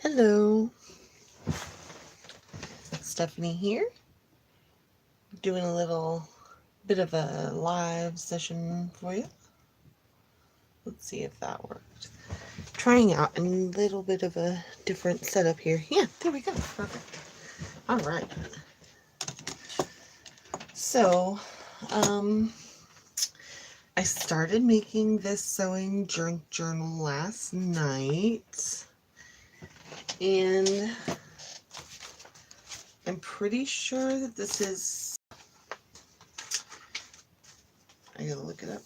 Hello, Stephanie here, doing a little bit of a live session for you. Let's see if that worked. Trying out a little bit of a different setup here. Yeah, there we go. Perfect. All right. So, um, I started making this sewing junk journal last night, and I'm pretty sure that this is, I gotta look it up.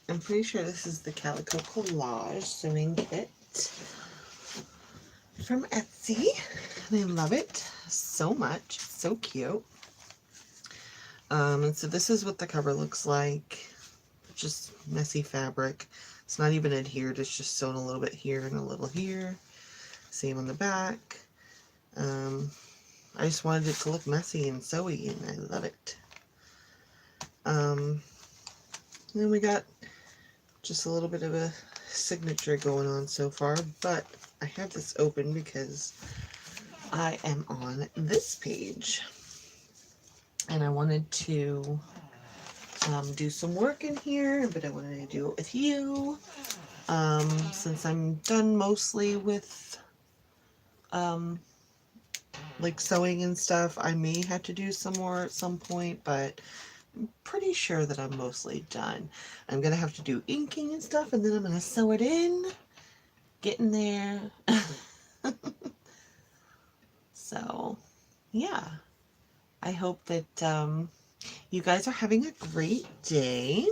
I'm pretty sure this is the Calico Collage Sewing Kit from Etsy, and I love it so much. It's so cute. And so this is what the cover looks like. Just messy fabric. It's not even adhered. It's just sewn a little bit here and a little here. Same on the back. I just wanted it to look messy and sewy, and I love it. Then we got just a little bit of a signature going on so far, but I have this open because I am on this page, and I wanted to do some work in here, but I wanted to do it with you. Since I'm done mostly with like sewing and stuff, I may have to do some more at some point, but I'm pretty sure that I'm mostly done. I'm gonna have to do inking and stuff, and then I'm gonna sew it in, getting there. So yeah, I hope that you guys are having a great day.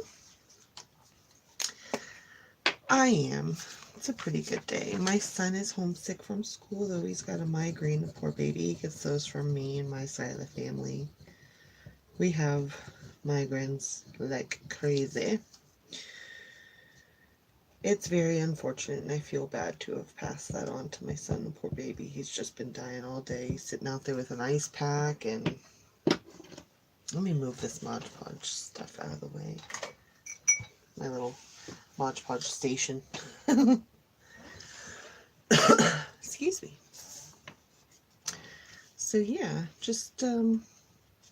I am. It's a pretty good day. My son is homesick from school, though. He's got a migraine. The poor baby. He gets those from me and my side of the family. We have migraines like crazy. It's very unfortunate, and I feel bad to have passed that on to my son. The poor baby. He's just been dying all day, sitting out there with an ice pack. And let me move this Mod Podge stuff out of the way. My little Mod Podge station. Excuse me. So yeah, just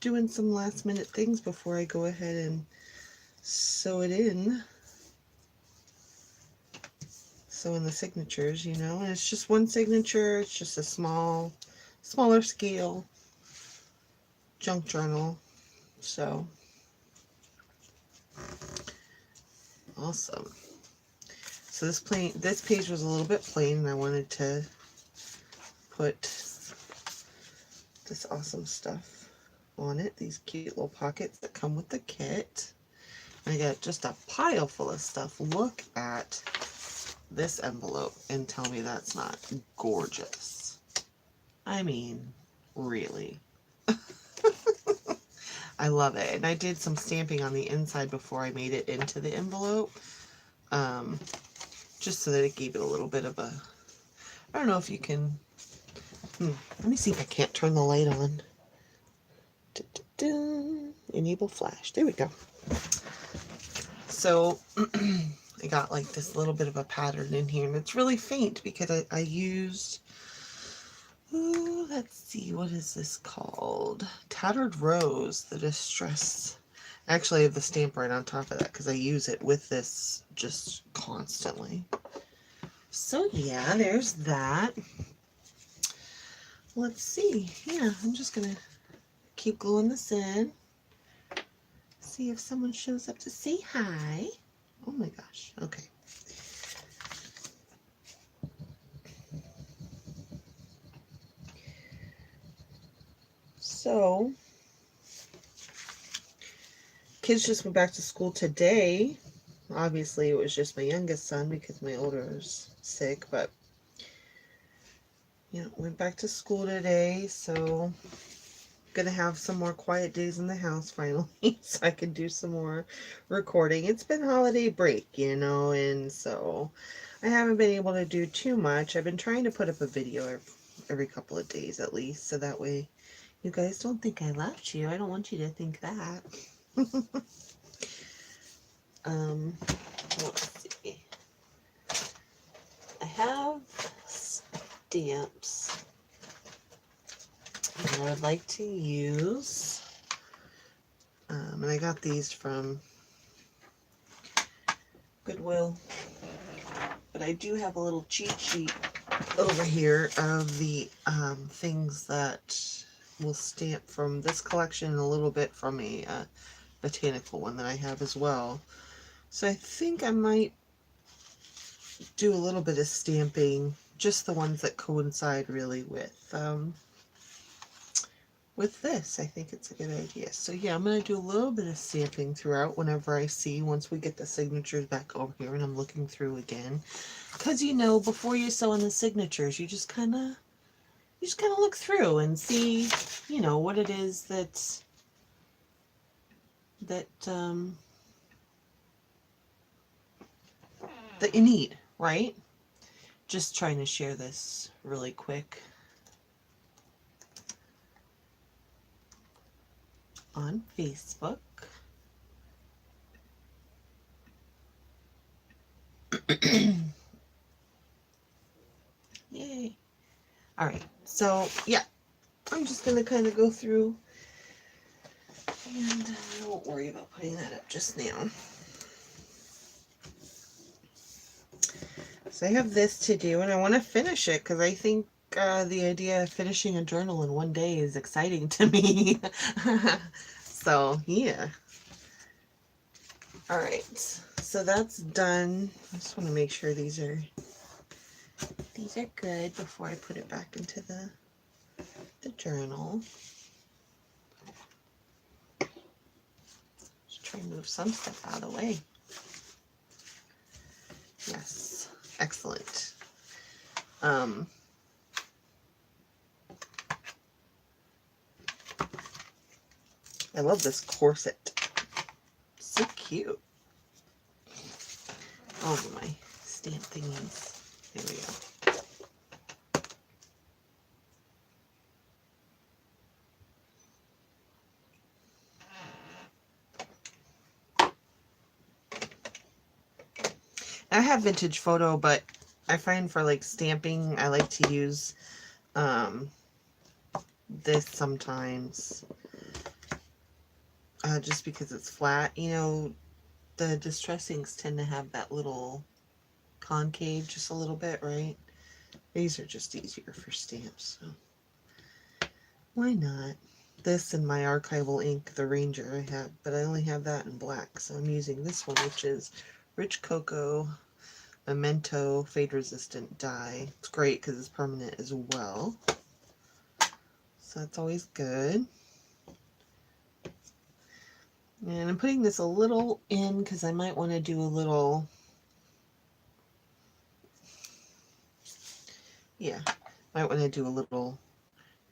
doing some last minute things before I go ahead and sew it in. Sew in the signatures, you know, and it's just one signature. It's just a smaller scale junk journal. So awesome. So this page was a little bit plain, and I wanted to put this awesome stuff on it. These cute little pockets that come with the kit. I got just a pile full of stuff. Look at this envelope and tell me that's not gorgeous. I mean, really. I love it. And I did some stamping on the inside before I made it into the envelope. Just so that it gave it a little bit of a, I don't know if you can, let me see if I can't turn the light on. Enable flash. There we go. So I got like this little bit of a pattern in here, and it's really faint because I used, let's see, what is this called? Tattered Rose, the distress. Actually, I have the stamp right on top of that because I use it with this just constantly. So yeah, there's that. Let's see. Yeah, I'm just gonna keep gluing this in. See if someone shows up to say hi. Oh my gosh. Okay. So, kids just went back to school today. Obviously, it was just my youngest son because my older is sick, but you know, went back to school today, so gonna have some more quiet days in the house finally, so I can do some more recording. It's been holiday break, you know, and so I haven't been able to do too much. I've been trying to put up a video every couple of days at least, so that way you guys don't think I left you. I don't want you to think that. Let's see. I have stamps. And I would like to use, and I got these from Goodwill, but I do have a little cheat sheet over here of the things that will stamp from this collection and a little bit from a botanical one that I have as well. So I think I might do a little bit of stamping, just the ones that coincide really with this. I think it's a good idea. So yeah, I'm going to do a little bit of stamping throughout whenever I see, once we get the signatures back over here and I'm looking through again. Because, you know, before you sew in the signatures, you just kind of look through and see, you know, what it is that you need, right? Just trying to share this really quick on Facebook. Yay. All right, so yeah, I'm just gonna kind of go through, and I won't worry about putting that up just now. So I have this to do, and I want to finish it because I think the idea of finishing a journal in one day is exciting to me. So yeah. All right, so that's done. I just want to make sure these are good before I put it back into the journal. Just try and move some stuff out of the way. Yes, excellent. I love this corset. So cute. Oh, my stamp thingies. There we go. I have vintage photo, but I find for like stamping, I like to use this sometimes, just because it's flat. You know, the distress inks tend to have that little concave just a little bit, right? These are just easier for stamps, so why not? This and my archival ink, the Ranger, I have, but I only have that in black, so I'm using this one, which is Rich Cocoa Memento Fade Resistant dye. It's great because it's permanent as well, so that's always good. And I'm putting this a little in because I might want to do a little, yeah, might want to do a little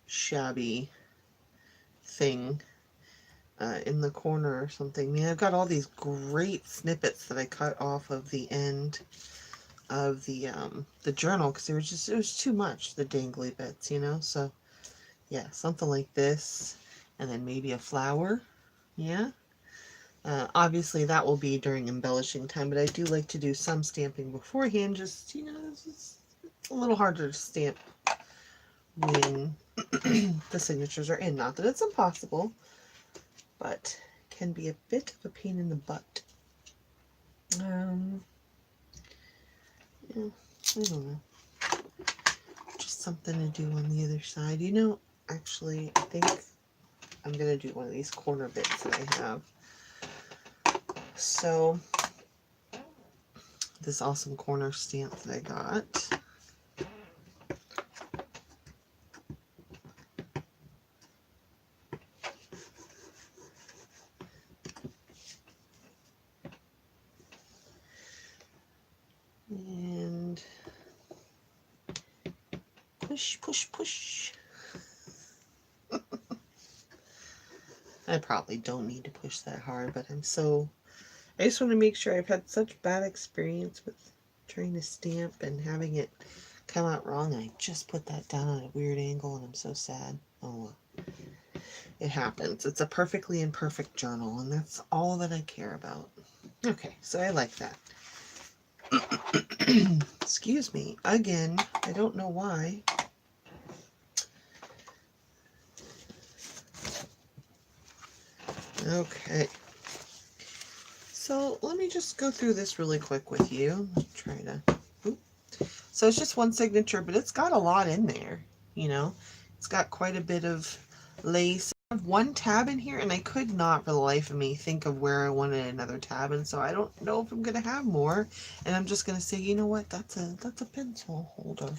shabby thing in the corner or something. I mean, I've got all these great snippets that I cut off of the end of the journal because it was too much, the dangly bits, you know. So yeah, something like this, and then maybe a flower. Yeah. Obviously that will be during embellishing time, but I do like to do some stamping beforehand. Just, you know, it's a little harder to stamp when the signatures are in. Not that it's impossible, but it can be a bit of a pain in the butt. Yeah, I don't know. Just something to do on the other side. You know, actually, I think I'm going to do one of these corner bits that I have. So, this awesome corner stamp that I got. And push, push, push. I probably don't need to push that hard, but I just want to make sure. I've had such bad experience with trying to stamp and having it come out wrong. I just put that down at a weird angle and I'm so sad. Oh, it happens. It's a perfectly imperfect journal and that's all that I care about. Okay, so I like that. Excuse me, again, I don't know why. Okay. So let me just go through this really quick with you. Try to. Oop. So it's just one signature, but it's got a lot in there. You know, it's got quite a bit of lace. I have one tab in here, and I could not for the life of me think of where I wanted another tab, and so I don't know if I'm gonna have more. And I'm just gonna say, you know what? That's a pencil holder.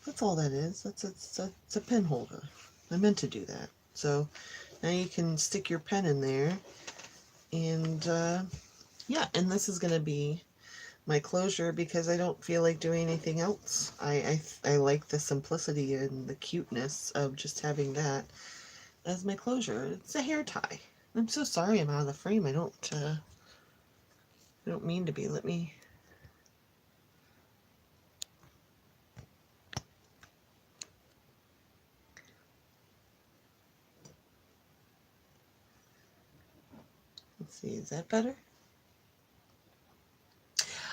That's all that is. It's a pen holder. I meant to do that. So now you can stick your pen in there, and yeah, and this is going to be my closure because I don't feel like doing anything else. I like the simplicity and the cuteness of just having that as my closure. It's a hair tie. I'm so sorry I'm out of the frame. I don't mean to be. Let me. Let's see. Is that better?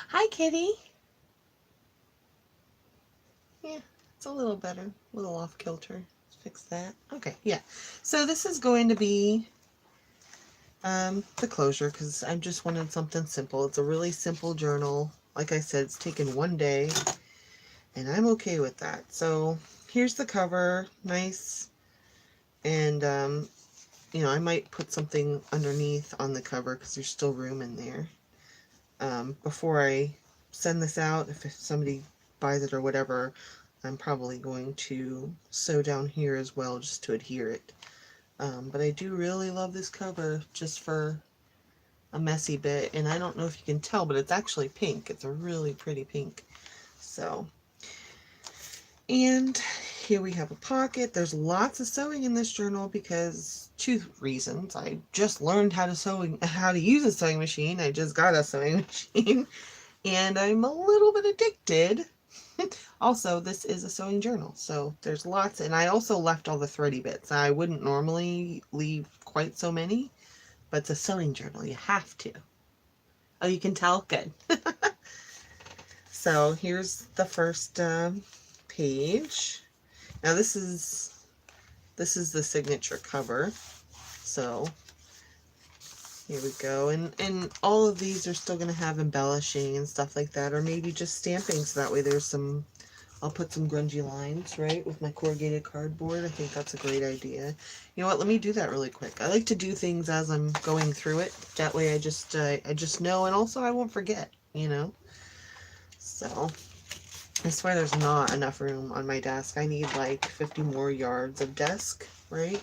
Hi, kitty. Yeah, it's a little better. A little off kilter. Let's fix that. Okay, yeah. So this is going to be the closure because I just wanted something simple. It's a really simple journal. Like I said, it's taken one day, and I'm okay with that. So here's the cover, nice, and you know, I might put something underneath on the cover because there's still room in there. Before I send this out, if somebody buys it or whatever, I'm probably going to sew down here as well just to adhere it. But I do really love this cover just for a messy bit, and I don't know if you can tell, but it's actually pink. It's a really pretty pink. So, and here we have a pocket. There's lots of sewing in this journal because two reasons. I just learned how to use a sewing machine. I just got a sewing machine, and I'm a little bit addicted. Also, this is a sewing journal, so there's lots, and I also left all the thready bits. I wouldn't normally leave quite so many, but it's a sewing journal. You have to. Oh, you can tell? Good. So here's the first page. Now this is the signature cover. So here we go. And all of these are still going to have embellishing and stuff like that, or maybe just stamping, so that way there's some, I'll put some grungy lines, right, with my corrugated cardboard. I think that's a great idea. You know what, let me do that really quick. I like to do things as I'm going through it. That way I just know, and also I won't forget, you know. So I swear there's not enough room on my desk. I need like 50 more yards of desk, right?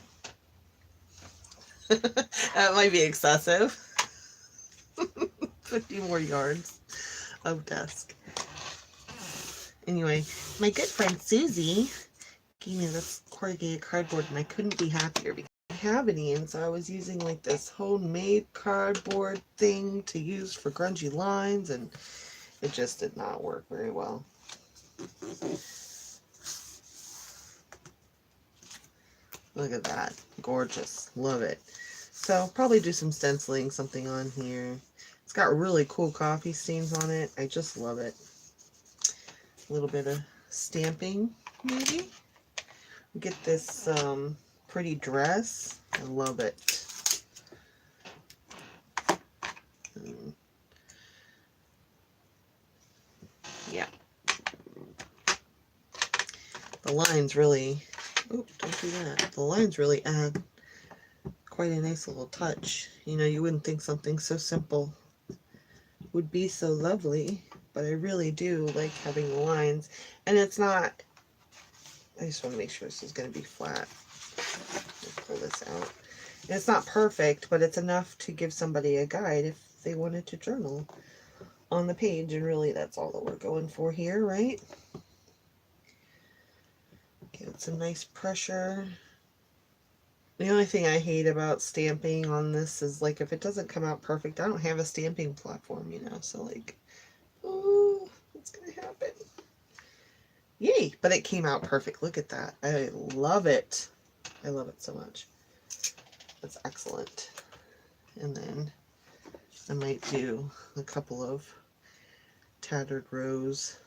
That might be excessive. 50 more yards of desk. Anyway, my good friend Susie gave me this corrugated cardboard, and I couldn't be happier because I didn't have any, and so I was using like this homemade cardboard thing to use for grungy lines, and it just did not work very well. Look at that. Gorgeous. Love it. So probably do some stenciling, something on here. It's got really cool coffee stains on it. I just love it. A little bit of stamping, maybe. Get this pretty dress. I love it. Yeah. The lines really, oh, don't do that. The lines really add quite a nice little touch. You know, you wouldn't think something so simple would be so lovely, but I really do like having the lines. And it's not, I just want to make sure this is going to be flat. Pull this out. And it's not perfect, but it's enough to give somebody a guide if they wanted to journal on the page, and really that's all that we're going for here, right? Give it some nice pressure. The only thing I hate about stamping on this is, like, if it doesn't come out perfect, I don't have a stamping platform, you know, so, like, oh, what's gonna happen? Yay, but it came out perfect. Look at that. I love it. I love it so much. That's excellent. And then I might do a couple of tattered rose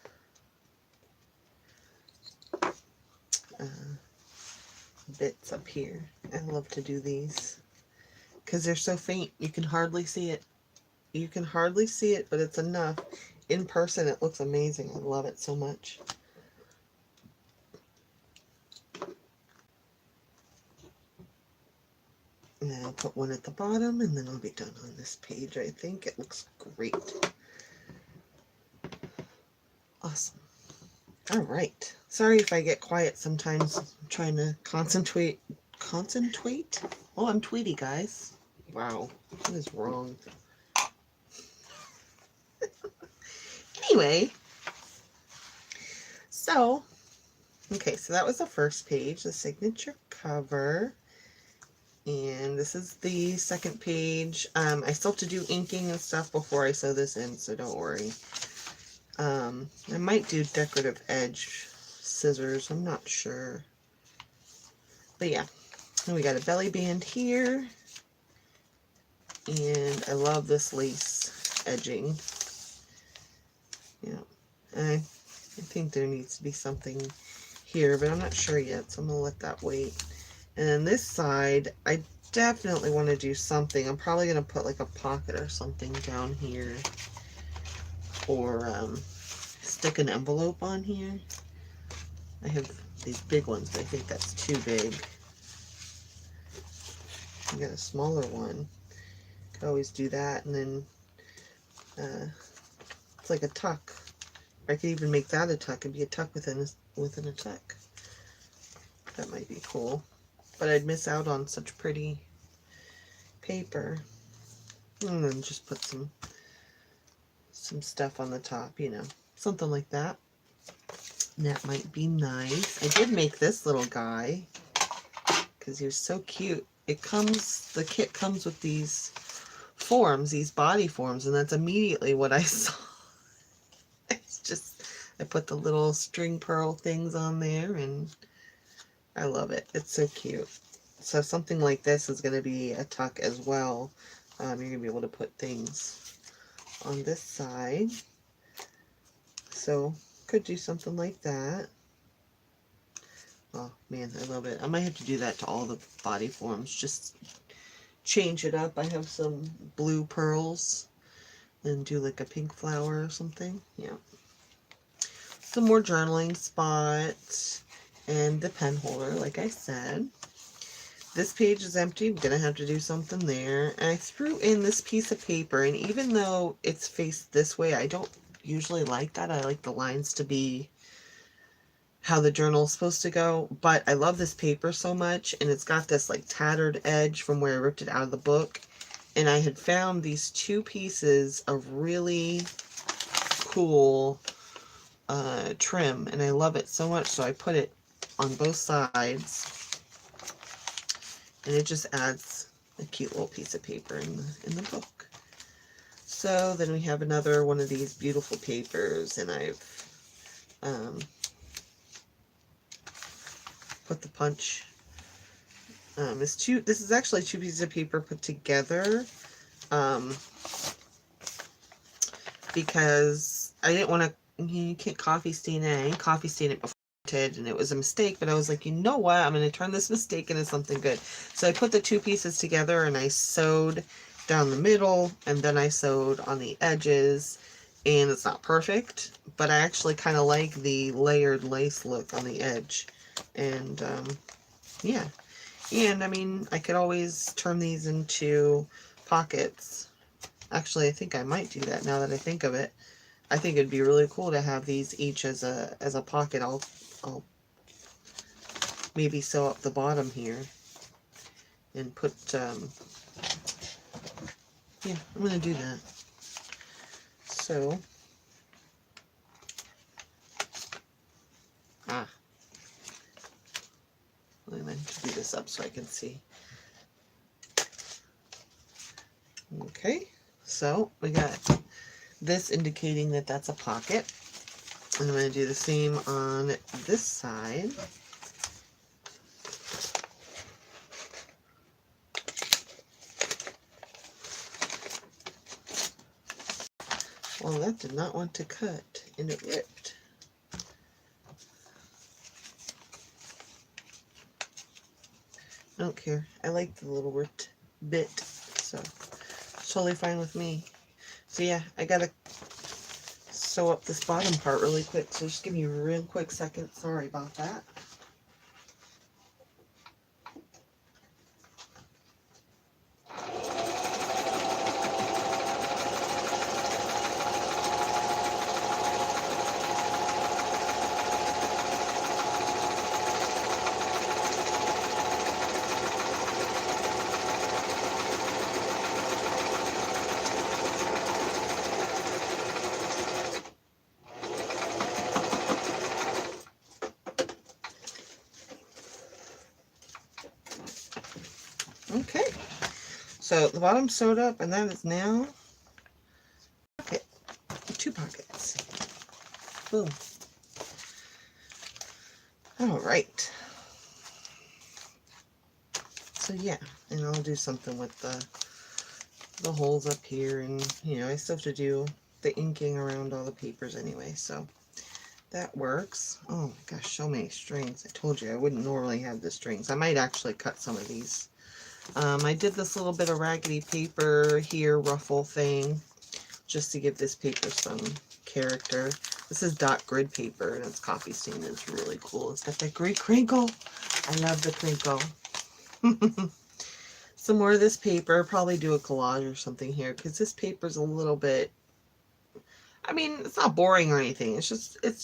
bits up here. I love to do these because they're so faint you can hardly see it. You can hardly see it, but it's enough. In person it looks amazing. I love it so much. And then I'll put one at the bottom, and then I'll be done on this page. I think it looks great. Awesome. All right. Sorry if I get quiet sometimes. I'm trying to concentrate. Concentrate? Oh, I'm Tweety, guys. Wow. What is wrong? Anyway. So, okay, so that was the first page, the signature cover. And this is the second page. I still have to do inking and stuff before I sew this in, so don't worry. I might do decorative edge scissors. I'm not sure. But yeah, and we got a belly band here. And I love this lace edging. Yeah, and I think there needs to be something here, but I'm not sure yet, so I'm going to let that wait. And then this side, I definitely want to do something. I'm probably going to put like a pocket or something down here. Or stick an envelope on here. I have these big ones, but I think that's too big. I got a smaller one. Could always do that, and then it's like a tuck. I could even make that a tuck. It'd be a tuck within a tuck. That might be cool. But I'd miss out on such pretty paper. And then just put some stuff on the top, you know, something like that. And that might be nice. I did make this little guy because he was so cute. The kit comes with these forms, these body forms, and that's immediately what I saw. It's just, I put the little string pearl things on there, and I love it. It's so cute. So something like this is going to be a tuck as well. You're going to be able to put things on this side. So could do something like that. Oh man, I love it. I might have to do that to all the body forms. Just change it up. I have some blue pearls and do like a pink flower or something. Yeah. Some more journaling spots and the pen holder, like I said. This page is empty. I'm gonna have to do something there. And I threw in this piece of paper, and even though it's faced this way, I don't usually like that. I like the lines to be how the journal is supposed to go, but I love this paper so much, and it's got this like tattered edge from where I ripped it out of the book, and I had found these two pieces of really cool trim, and I love it so much, so I put it on both sides, and it just adds a cute little piece of paper in the book. So then we have another one of these beautiful papers, and I've put the punch. This is actually two pieces of paper put together, because I didn't want to. You can't coffee stain it. I didn't coffee stain it before I did, and it was a mistake. But I was like, you know what? I'm going to turn this mistake into something good. So I put the two pieces together, and I sewed down the middle, and then I sewed on the edges. And it's not perfect, but I actually kind of like the layered lace look on the edge. And yeah, and I mean, I could always turn these into pockets. Actually, I think I might do that now that I think of it. I think it'd be really cool to have these each as a pocket. I'll maybe sew up the bottom here and put yeah, I'm gonna do that. So I'm going to do this up so I can see. Okay, so we got this indicating that that's a pocket. And I'm going to do the same on this side. Well, that did not want to cut, and it ripped. I don't care. I like the little ripped bit, so it's totally fine with me. So yeah, I gotta sew up this bottom part really quick, so just give me a real quick second. Sorry about that. Okay, so the bottom's sewed up, and that is now pocket, 2 pockets. Boom. All right. So yeah, and I'll do something with the holes up here, and you know, I still have to do the inking around all the papers anyway, so that works. Oh my gosh, so many strings. I told you I wouldn't normally have the strings. I might actually cut some of these. I did this little bit of raggedy paper here, ruffle thing, just to give this paper some character. This is dot grid paper, and it's coffee stained. It's really cool. It's got that great crinkle. I love the crinkle. Some more of this paper. Probably do a collage or something here, because this paper's a little bit, I mean, it's not boring or anything. It's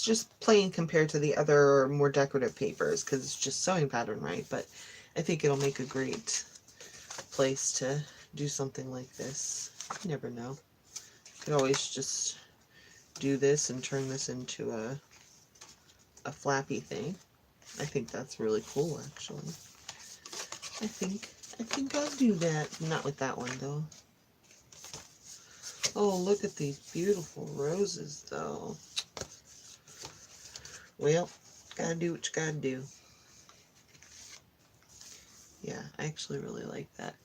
just plain compared to the other more decorative papers, because it's just sewing pattern, right? But I think it'll make a great place to do something like this. You never know. You could always just do this and turn this into a flappy thing. I think that's really cool, actually. I think I'll do that. Not with that one, though. Oh, look at these beautiful roses, though. Well, gotta do what you gotta do. Yeah, I actually really like that.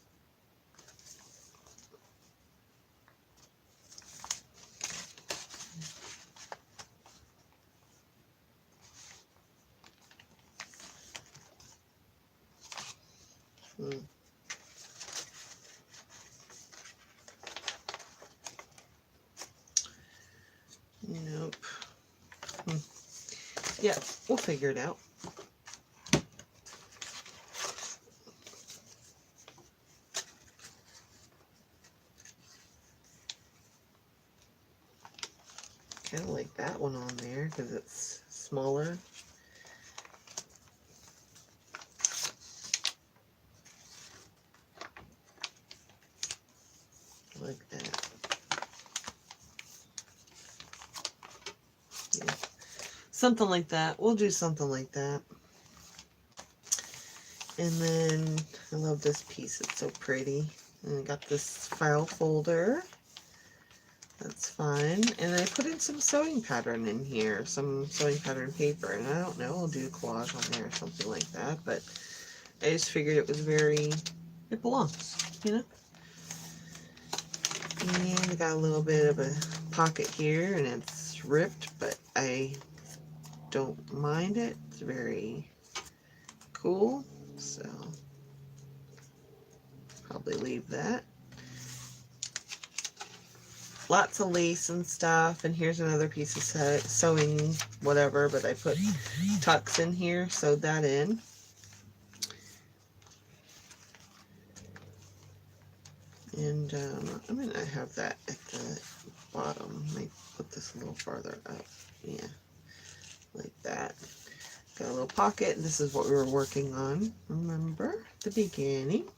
Nope. Yeah, we'll figure it out. Kind of like that one on there because it's smaller. Like that. Yeah. Something like that. We'll do something like that. And then I love this piece. It's so pretty. And I got this file folder. That's fine. And I put in some sewing pattern in here, some sewing pattern paper. And I don't know, I'll do a collage on there or something like that. But I just figured it was it belongs, you know? And I got a little bit of a pocket here, and it's ripped, but I don't mind it. It's very cool, so probably leave that. Lots of lace and stuff, and here's another piece of sewing whatever, but I put tucks in here, sewed that in. And I'm going to have that at the bottom. Let me put this a little farther up. Yeah, like that. Got a little pocket. This is what we were working on, remember, at the beginning.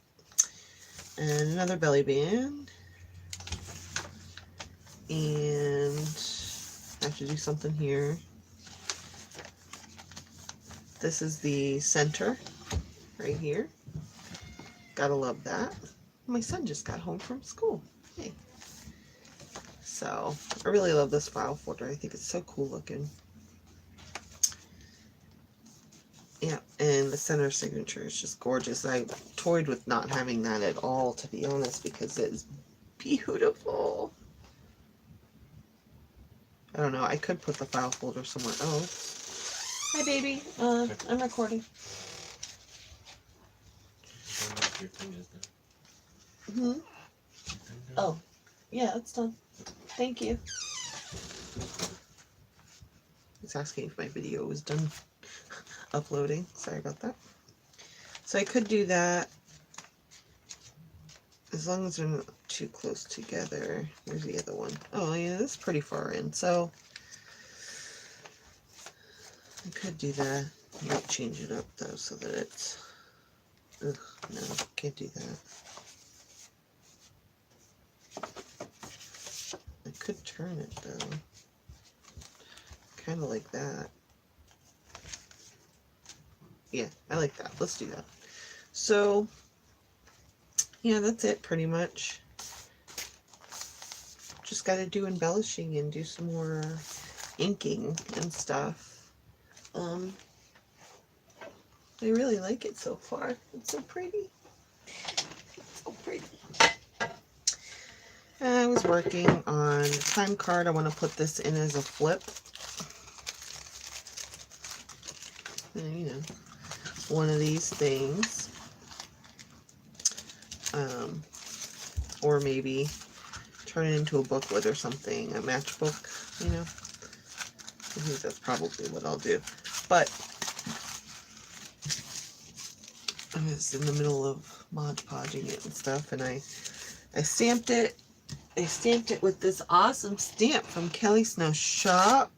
And another belly band. And I have to do something here. This is the center right here. Gotta love that. My son just got home from school. Hey. So I really love this file folder. I think it's so cool looking. Yeah, and the center signature is just gorgeous. I toyed with not having that at all, to be honest, because it is beautiful. don't know. I could put the file folder somewhere else. Hi, baby. I'm recording. Hmm? Oh, yeah, it's done. Thank you. It's asking if my video was done uploading. Sorry about that. So I could do that as long as they're not too close together. Where's the other one? Oh, yeah, this is pretty far in. So I could do that. I might change it up though so that it's. Ugh, no, can't do that. I could turn it though. Kind of like that. Yeah, I like that. Let's do that. So, yeah, that's it pretty much. Just got to do embellishing and do some more inking and stuff. I really like it so far. It's so pretty. So pretty. I was working on a time card. I want to put this in as a flip. And, you know, one of these things. Or maybe turn it into a booklet or something, a matchbook, you know. I think that's probably what I'll do. But I was in the middle of Mod Podging it and stuff, and I stamped it. I stamped it with this awesome stamp from Kelly Snow's shop.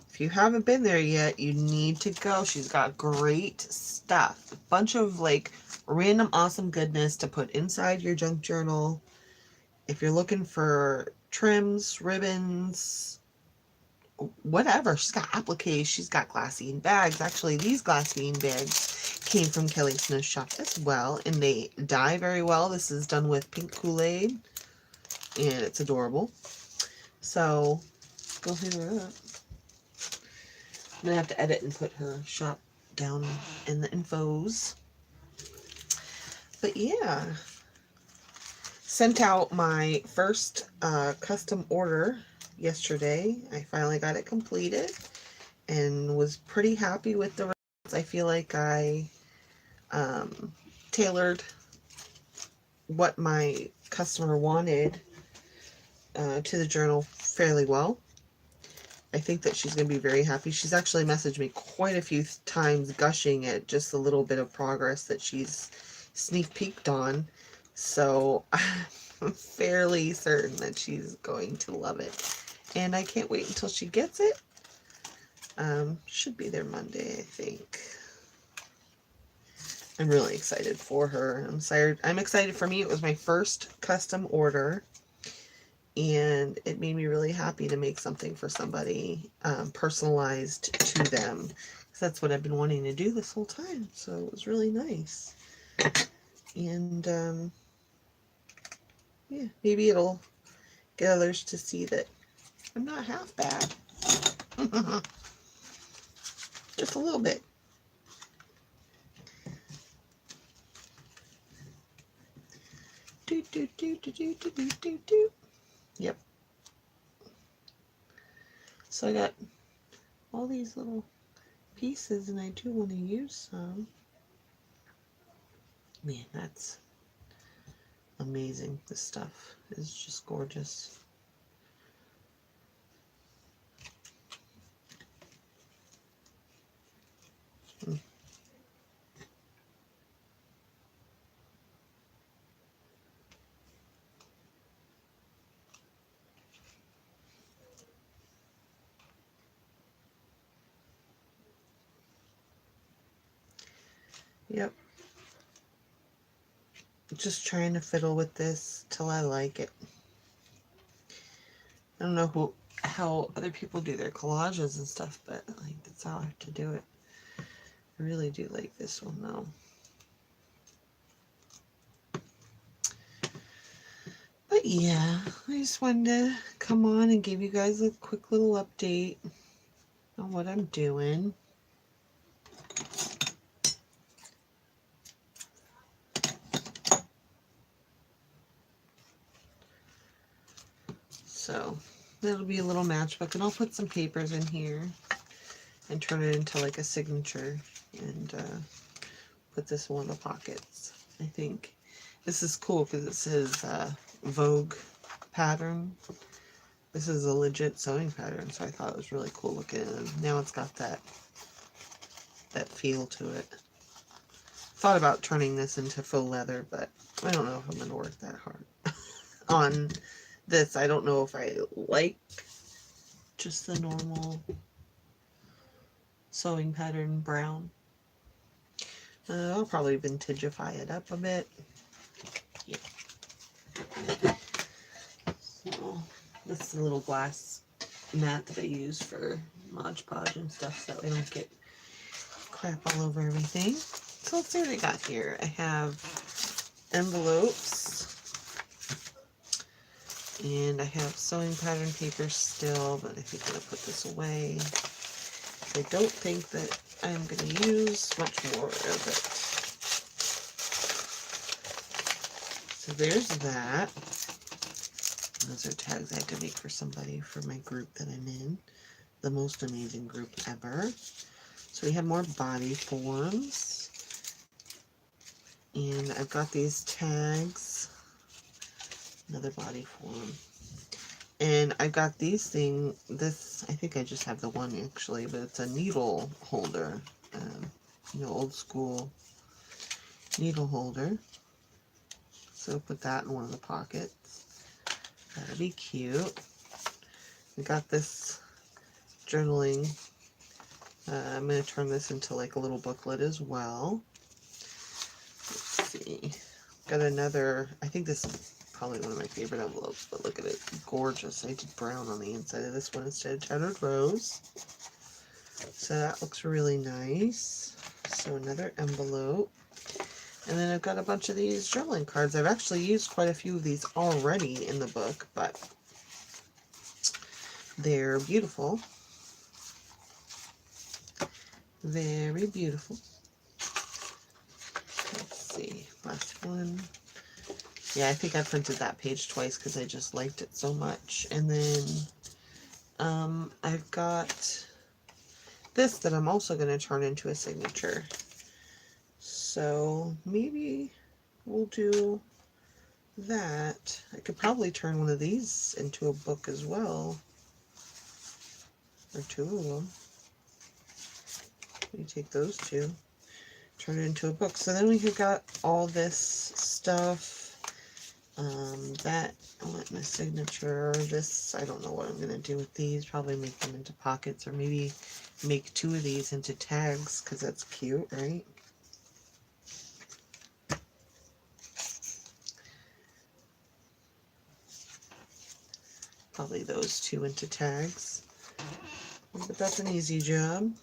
If you haven't been there yet, you need to go. She's got great stuff. A bunch of like random awesome goodness to put inside your junk journal. If you're looking for trims, ribbons, whatever. She's got appliques. She's got glassine bags. Actually, these glassine bags came from Kelly Snow's shop as well, and they dye very well. This is done with pink Kool-Aid, and it's adorable. So, go through that. I'm going to have to edit and put her shop down in the infos. But yeah. Sent out my first custom order yesterday. I finally got it completed and was pretty happy with the results. I feel like I tailored what my customer wanted to the journal fairly well. I think that she's going to be very happy. She's actually messaged me quite a few times gushing at just a little bit of progress that she's sneak peeked on. So I'm fairly certain that she's going to love it. And I can't wait until she gets it. Should be there Monday, I think. I'm really excited for her. I'm excited for me. It was my first custom order. And it made me really happy to make something for somebody personalized to them. Because that's what I've been wanting to do this whole time. So it was really nice. And yeah, maybe it'll get others to see that I'm not half bad. Just a little bit. Do, do, do, do, do, do, do, do, do. Yep. So I got all these little pieces, and I do want to use some. Man, that's amazing. This stuff is just gorgeous. Yep. Just trying to fiddle with this till I like it. I don't know how other people do their collages and stuff, but like that's how I have to do it. I really do like this one though. But yeah, I just wanted to come on and give you guys a quick little update on what I'm doing. So that'll be a little matchbook, and I'll put some papers in here and turn it into like a signature, and put this in one of the pockets. I think this is cool because it says Vogue pattern. This is a legit sewing pattern, so I thought it was really cool looking. And now it's got that feel to it. Thought about turning this into faux leather, but I don't know if I'm going to work that hard on this. I don't know if I like just the normal sewing pattern brown. I'll probably vintageify it up a bit. Yeah. So this is a little glass mat that I use for Mod Podge and stuff so that we don't get crap all over everything. So let's see what I got here. I have envelopes, and I have sewing pattern paper still, but I think I'm going to put this away. I don't think that I'm going to use much more of it. So there's that. Those are tags I have to make for somebody for my group that I'm in. The most amazing group ever. So we have more body forms. And I've got these tags. Another body form. And I've got these this, I think I just have the one actually, but it's a needle holder. You know, old school needle holder. So put that in one of the pockets. That'll be cute. We got this journaling. I'm going to turn this into like a little booklet as well. Let's see. Got another, I think this is probably one of my favorite envelopes, but look at it. Gorgeous. I did brown on the inside of this one instead of tattered rose. So that looks really nice. So another envelope. And then I've got a bunch of these journaling cards. I've actually used quite a few of these already in the book, but they're beautiful. Very beautiful. Let's see. Last one. Yeah, I think I printed that page twice because I just liked it so much. And then I've got this that I'm also going to turn into a signature. So maybe we'll do that. I could probably turn one of these into a book as well. Or two of them. You take those two, turn it into a book. So then we've got all this stuff. That I want my signature. This, I don't know what I'm going to do with these. Probably make them into pockets, or maybe make two of these into tags, because that's cute, right? Probably those two into tags. But that's an easy job.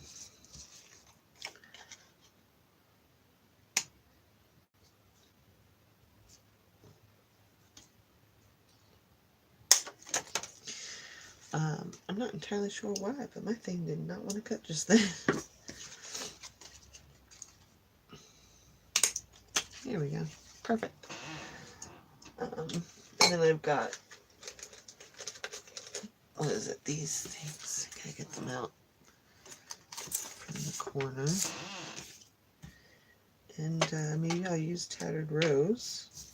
I'm not entirely sure why, but my thing did not want to cut just then. There we go. Perfect. And then I've got, what is it? These things. I gotta get them out from the corner. And maybe I'll use Tattered Rose.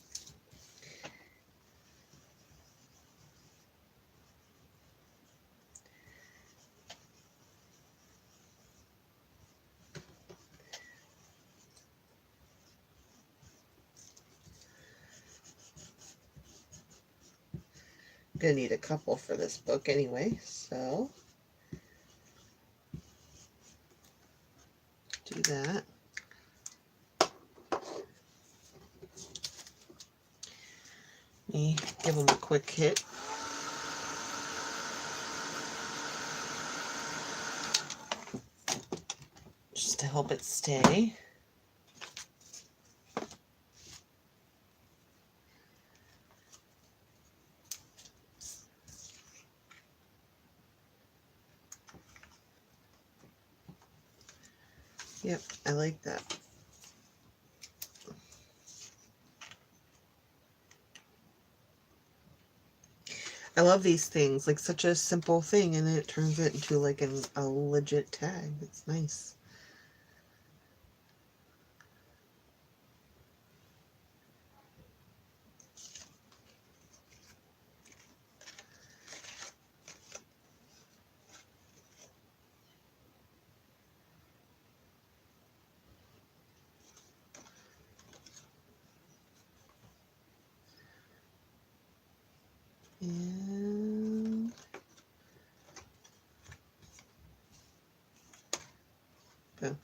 I'm gonna need a couple for this book anyway, so do that. Me give them a quick hit. Just to help it stay. Yep, I like that. I love these things, like such a simple thing, and then it turns it into like a legit tag. It's nice. And oh,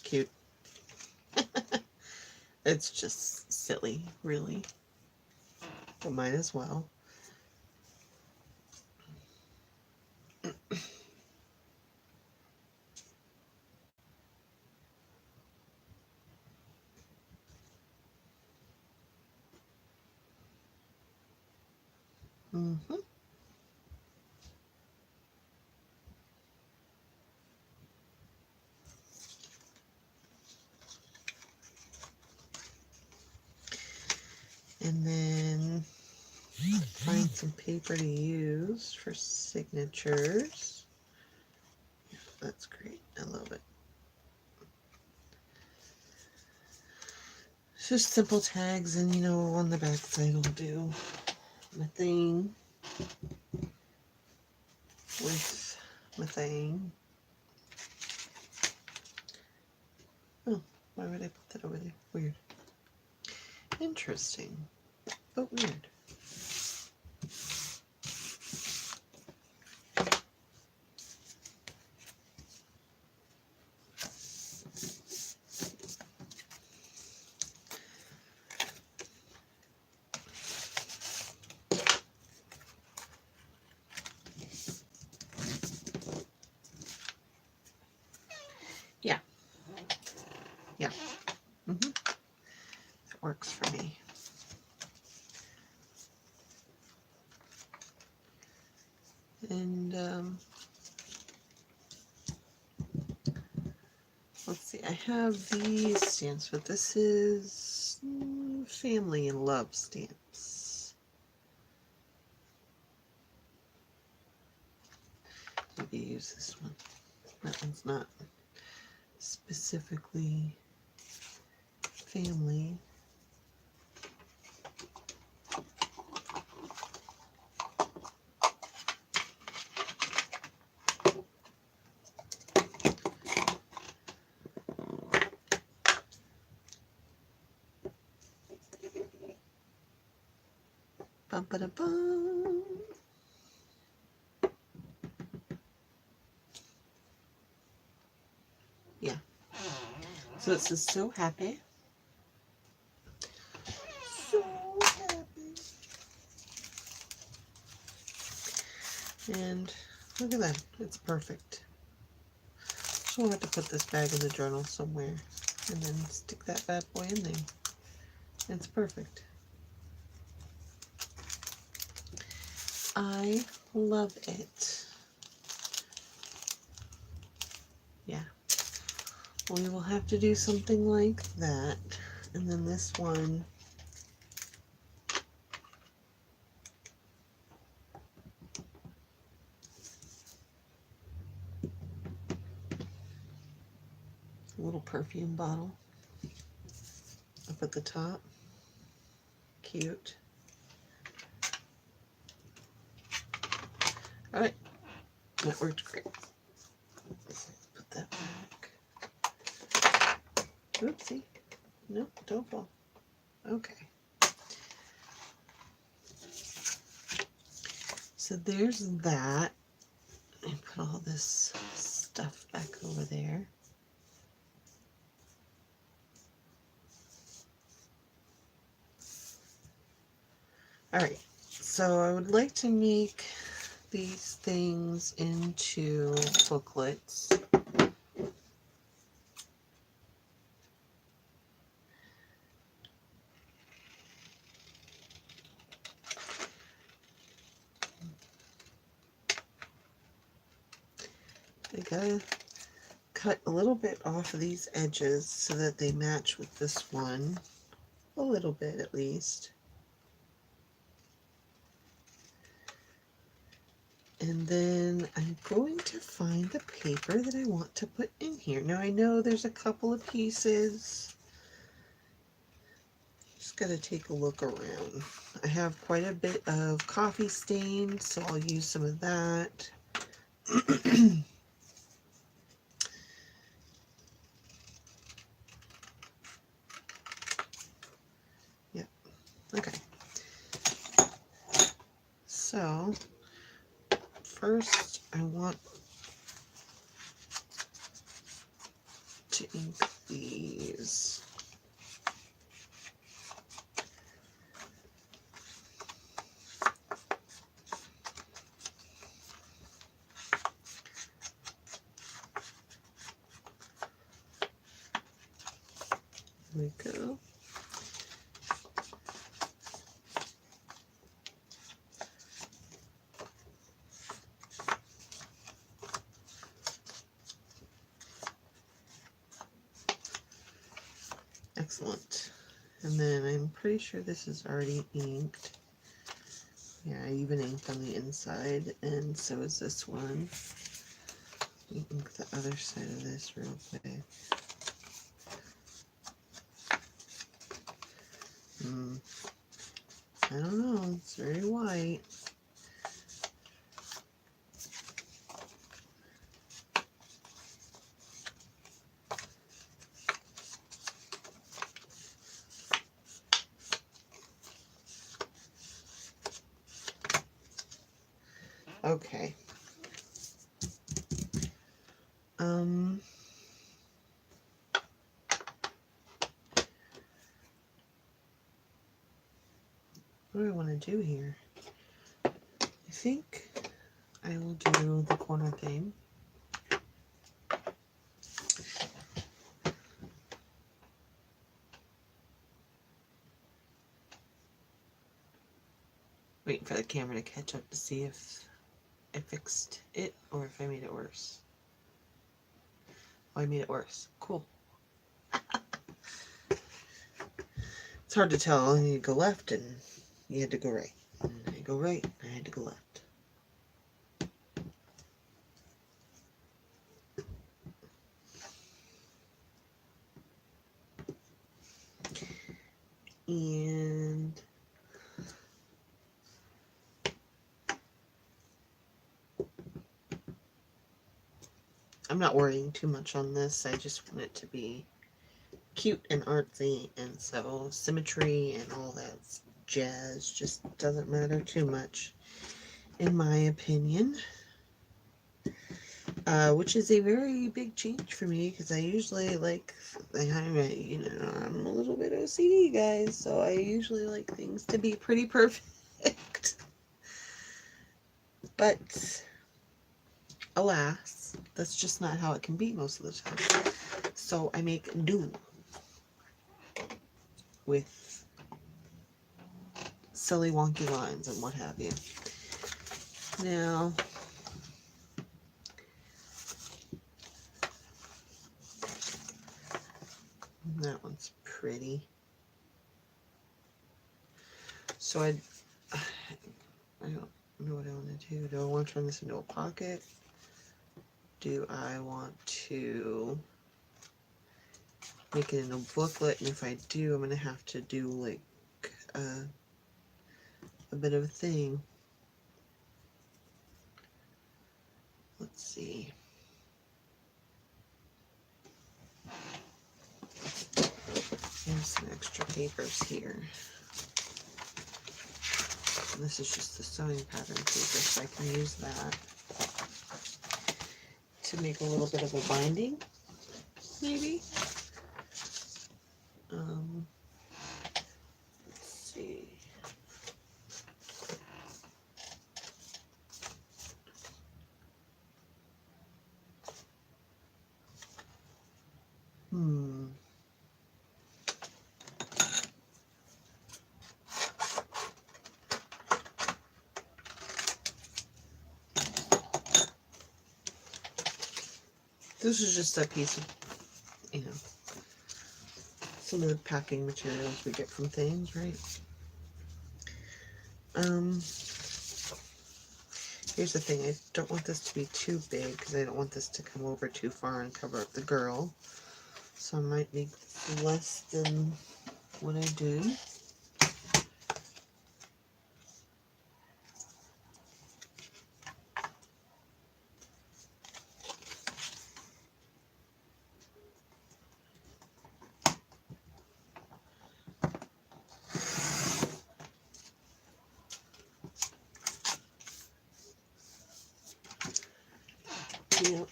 cute. It's just silly, really. But might as well. Mm-hmm. And then find some paper to use for signatures. That's great. I love it. It's just simple tags, and you know, on the back side will do my thing with my thing. Oh, why would I put that over there? Weird. Interesting, but weird. Yeah. Yeah. Mm-hmm. That works for me. And let's see, I have these stamps, but this is family and love stamps. Maybe use this one. That one's not specifically family. Bum, ba, da, bum. Yeah. So it says so happy. So happy. And look at that. It's perfect. So I'll have to put this bag in the journal somewhere and then stick that bad boy in there. It's perfect. I love it. Yeah. We will have to do something like that. And then this one, a little perfume bottle up at the top. Cute. All right. That worked great. Put that back. Oopsie. Nope, don't fall. Okay. So there's that. And put all this stuff back over there. All right. So I would like to make these things into booklets. I gotta cut a little bit off of these edges so that they match with this one. A little bit at least. And then I'm going to find the paper that I want to put in here. Now I know there's a couple of pieces. Just got to take a look around. I have quite a bit of coffee stains, so I'll use some of that. Yep. Okay. So first I want to ink these. There we go. Excellent. And then I'm pretty sure this is already inked. Yeah, I even inked on the inside, and so is this one. Let me ink the other side of this real quick. I don't know, it's very white. Okay. What do I want to do here? I think I will do the corner thing. Waiting for the camera to catch up to see if I fixed it or if I made it worse. Oh, I made it worse. Cool. It's hard to tell. You go left and you had to go right. And I go right, I had to go left. And I'm not worrying too much on this. I just want it to be cute and artsy, and so symmetry and all that jazz just doesn't matter too much, in my opinion. Which is a very big change for me, because I usually like, I'm a little bit OCD, guys, so I usually like things to be pretty perfect. But alas, that's just not how it can be most of the time. So I make do with silly wonky lines and what have you. Now, that one's pretty. So I don't know what I want to do. Do I want to turn this into a pocket? Do I want to make it in a booklet? And if I do, I'm going to have to do like a bit of a thing. Let's see. There's some extra papers here. And this is just the sewing pattern paper, so I can use that to make a little bit of a binding, maybe. Let's see. This is just a piece of, some of the packing materials we get from things, right? Here's the thing, I don't want this to be too big because I don't want this to come over too far and cover up the girl. So I might make this less than what I did. Yep.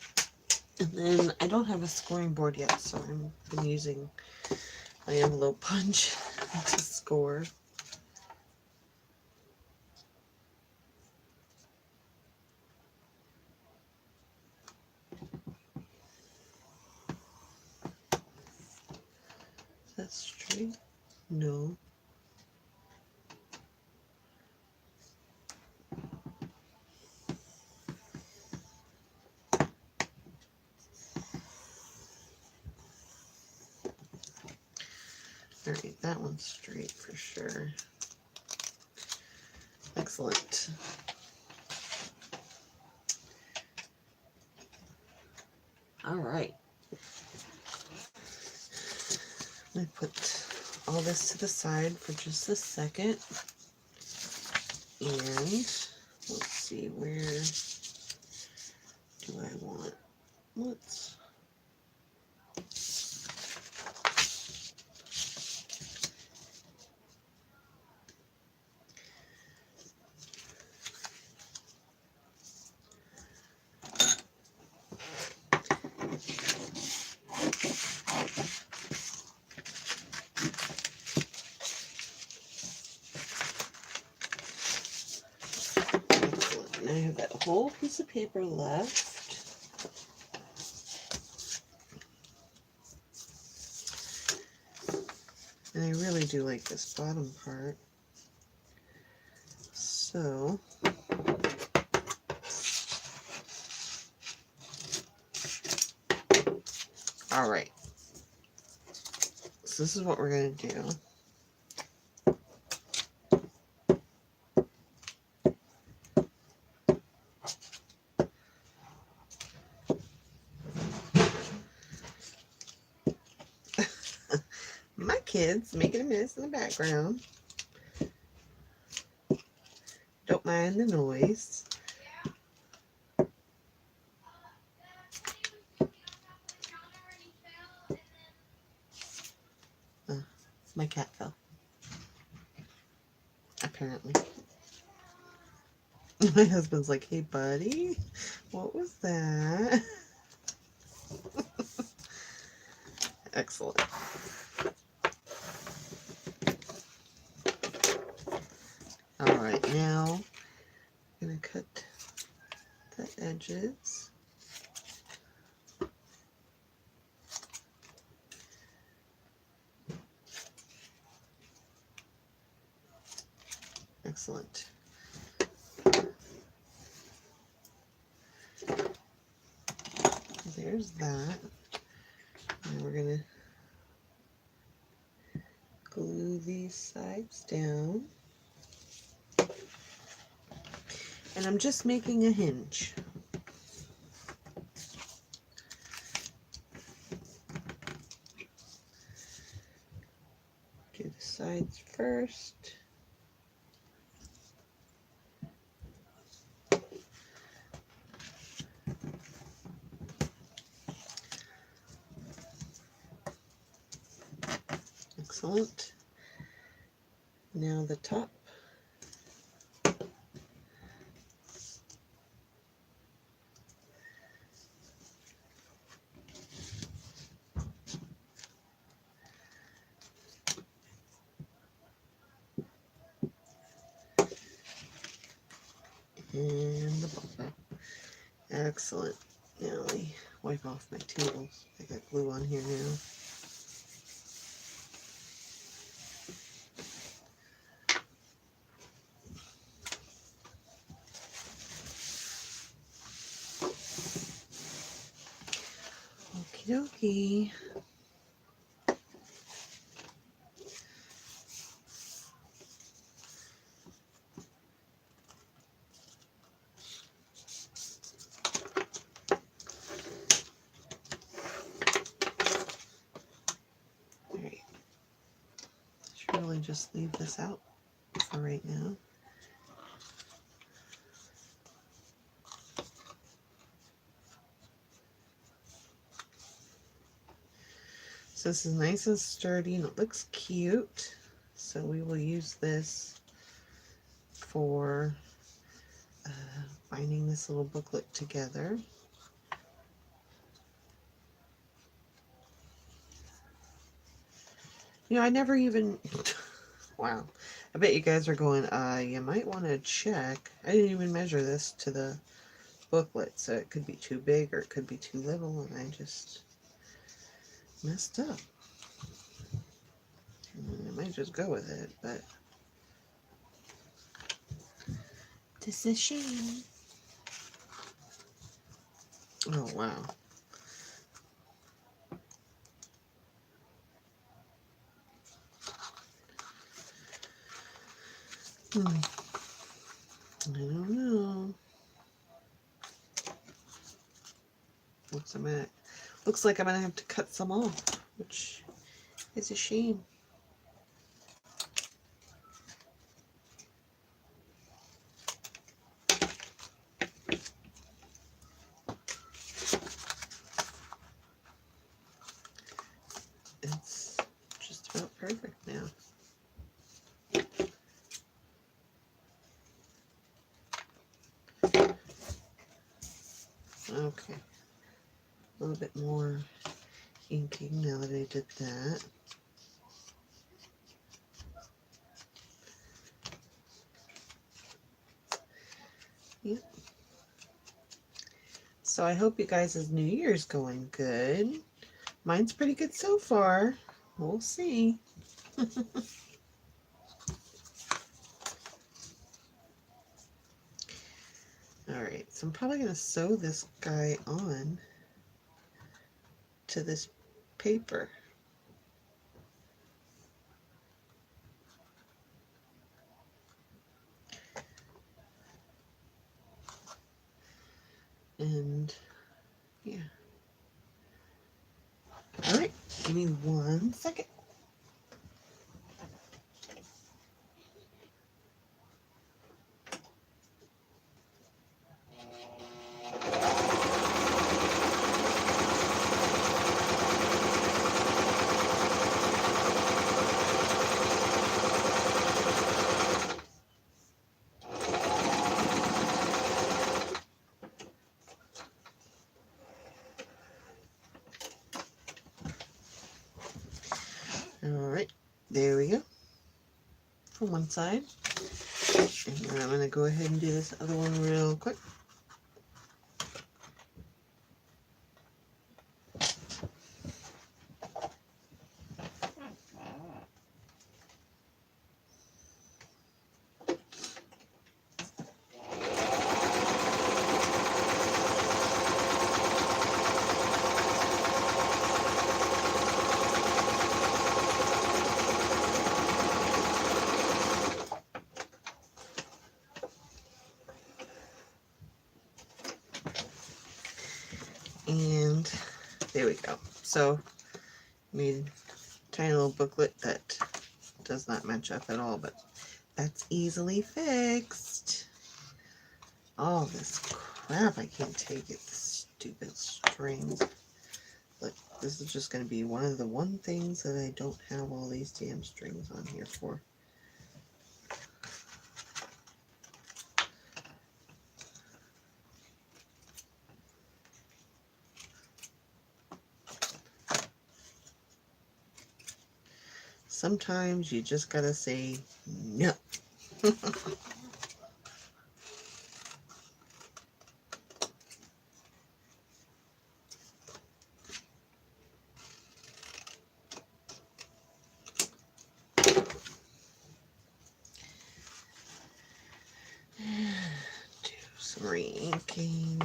And then I don't have a scoring board yet, so I've been using my envelope punch to score. Is that straight? No. Alright, that one's straight for sure. Excellent. Alright. I'm going to put all this to the side for just a second. And let's see, where do I want? Let's I have that whole piece of paper left. And I really do like this bottom part. So, all right. So this is what we're going to do. My kids making a mess in the background. Don't mind the noise. My cat fell. Apparently. My husband's like, hey buddy, what was that? Excellent. Alright, now I'm going to cut the edges. Excellent. There's that. And we're going to glue these sides down. And I'm just making a hinge. Do the sides first. Excellent. Now the top. And the bottom. Excellent. Now let me wipe off my tables. I got glue on here now. Okie dokie. just leave this out for right now. So this is nice and sturdy and it looks cute. So we will use this for binding this little booklet together. You know, I never even, wow. I bet you guys are going, you might want to check. I didn't even measure this to the booklet, so it could be too big or it could be too little, and I just messed up. I might just go with it, but this is a shame. Oh, wow. I don't know. Looks like I'm gonna have to cut some off, which is a shame. It's just about perfect now. Okay, a little bit more inking now that I did that. Yep. So I hope you guys' New Year's going good. Mine's pretty good so far. We'll see. Alright, so I'm probably going to sew this guy on to this paper. And yeah. Alright, give me 1 second. Alright, there we go. From one side. And then I'm going to go ahead and do this other one real quick. And there we go. So made a tiny little booklet that does not match up at all, but that's easily fixed. All this crap, I can't take it. Stupid strings. But this is just going to be one of the things that I don't have all these damn strings on here for. Sometimes you just gotta say no. Do some re-inking.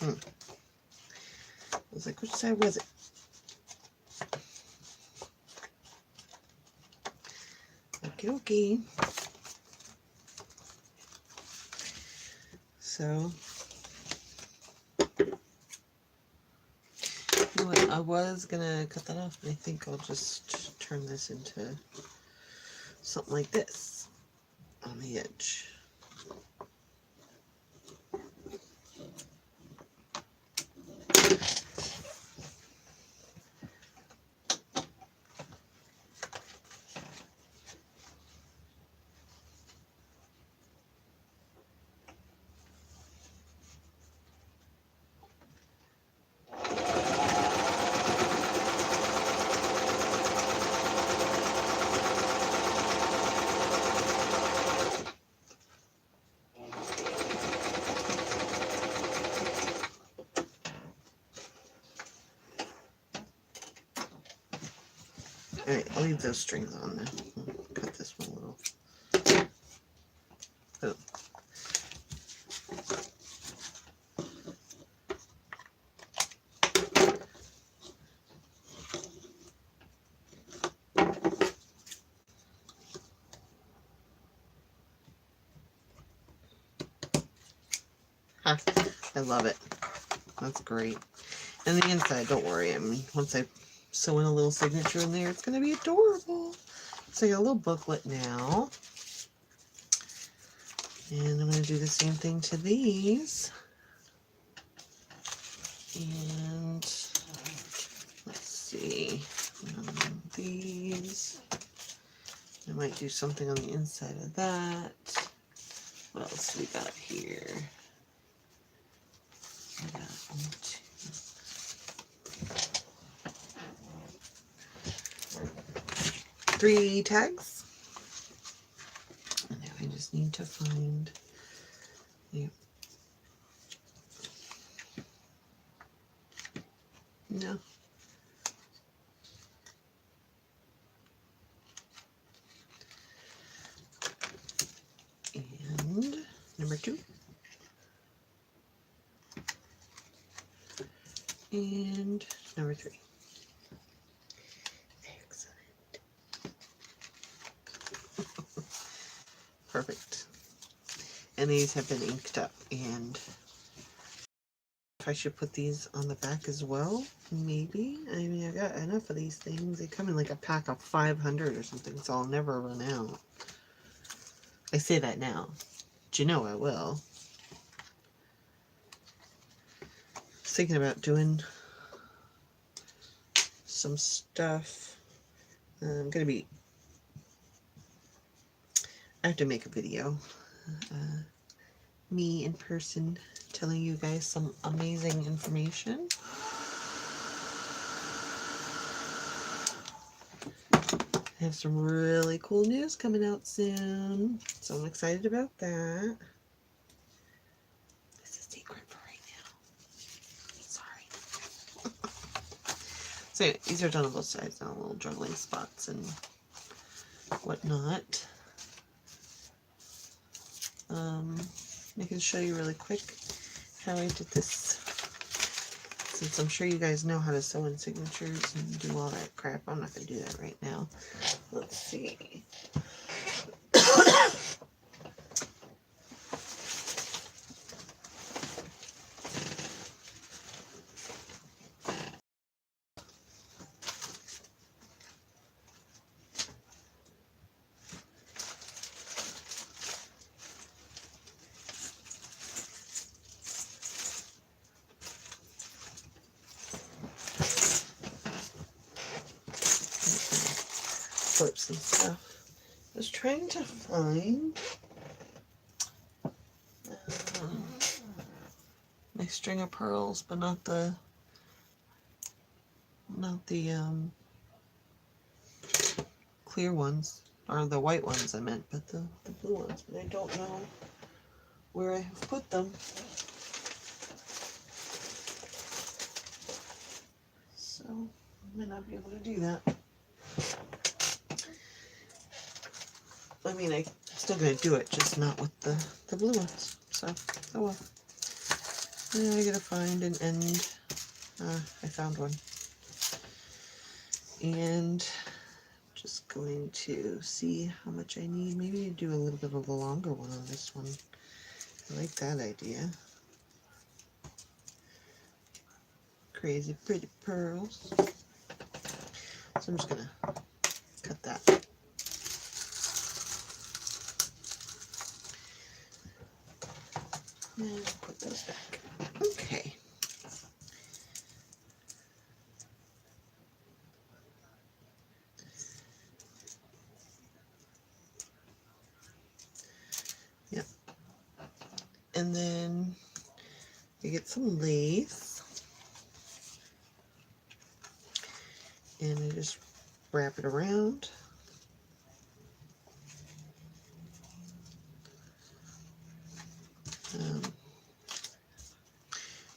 I was like, which side was it? Okie dokie. So, you know what, I was gonna cut that off, but I think I'll just turn this into something like this on the edge. Alright, I'll leave those strings on now. I'll cut this one a little. Oh. Ha, I love it. That's great. And the inside, don't worry. I mean, once I sew in a little signature in there, it's going to be adorable. So I got a little booklet now. And I'm going to do the same thing to these. And let's see. These. I might do something on the inside of that. What else do we got here? I got 1, 2. 3 tags. And now I just need to find the no. And number 2. And number 3. Excellent. Perfect. And these have been inked up, and if I should put these on the back as well, maybe. I mean, I got enough of these things. They come in like a pack of 500 or something, so I'll never run out. I say that now, but you know I will. I was thinking about doing some stuff. I'm gonna be, I have to make a video. Me in person telling you guys some amazing information. I have some really cool news coming out soon, so I'm excited about that. It's a secret for right now. Sorry. So anyway, these are done on both sides now, little juggling spots and whatnot. I can show you really quick how I did this, since I'm sure you guys know how to sew in signatures and do all that crap. I'm not going to do that right now. Let's see. Clips and stuff. I was trying to find my string of pearls, but not the clear ones, or the white ones I meant, but the blue ones, but I don't know where I have put them. So I might not be able to do that. I mean, I'm still going to do it, just not with the blue ones. So, oh well. Yeah, I gotta find an end. I found one. And Just going to see how much I need. Maybe do a little bit of a longer one on this one. I like that idea. Crazy pretty pearls. So I'm just gonna cut that. And put those back. Okay. Yep. And then you get some lace. And I just wrap it around.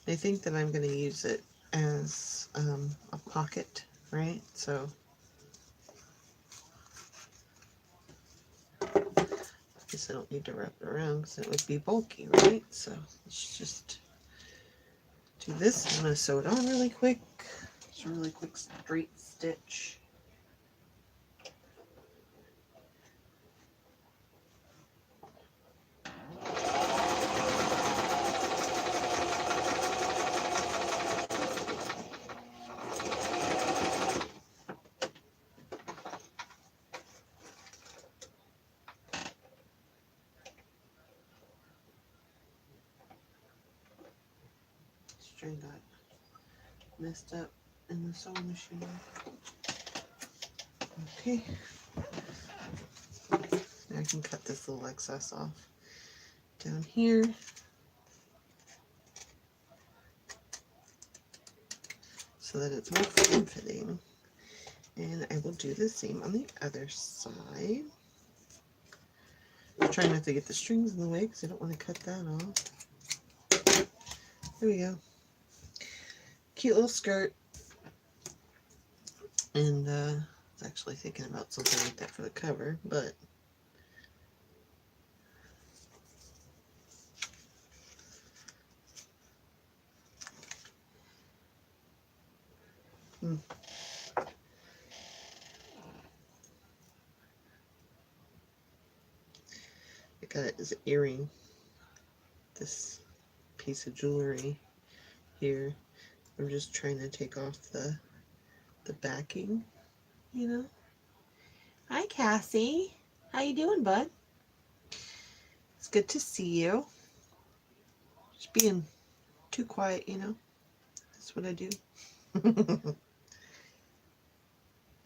I think that I'm going to use it as a pocket, right? So I guess I don't need to wrap it around because it would be bulky, right? So let's just do this. I'm going to sew it on really quick. It's a really quick straight stitch. String got messed up in the sewing machine. Okay. Now I can cut this little excess off down here. So that it's more form-fitting. And I will do the same on the other side. I'm trying not to get the strings in the way because I don't want to cut that off. There we go. Cute little skirt. And I was actually thinking about something like that for the cover, but I got it as an earring. This piece of jewelry here. I'm just trying to take off the backing, you know. Hi, Cassie. How you doing, bud? It's good to see you. Just being too quiet, you know. That's what I do.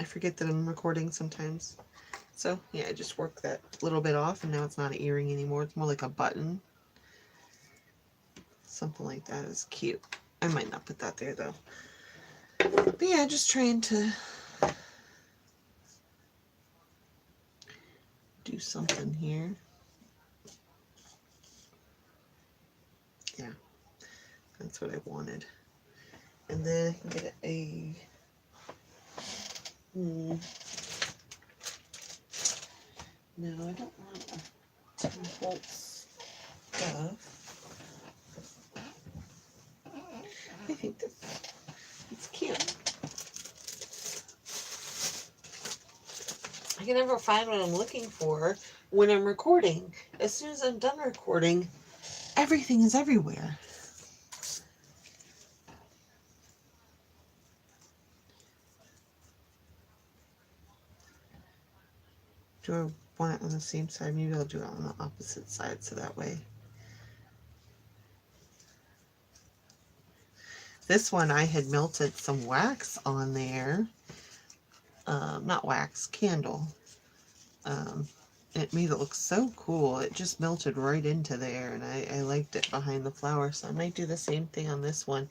I forget that I'm recording sometimes. So, yeah, I just worked that little bit off, and now it's not an earring anymore. It's more like a button. Something like that is cute. I might not put that there, though. But yeah, just trying to do something here. Yeah, that's what I wanted. And then I can get a... No, I don't want a 10-volt stuff. I think it's cute. I can never find what I'm looking for when I'm recording. As soon as I'm done recording, everything is everywhere. Do I want it on the same side? Maybe I'll do it on the opposite side so that way. This one I had melted some wax on there. Not wax, candle. It made it look so cool. It just melted right into there, and I liked it behind the flower. So I might do the same thing on this one.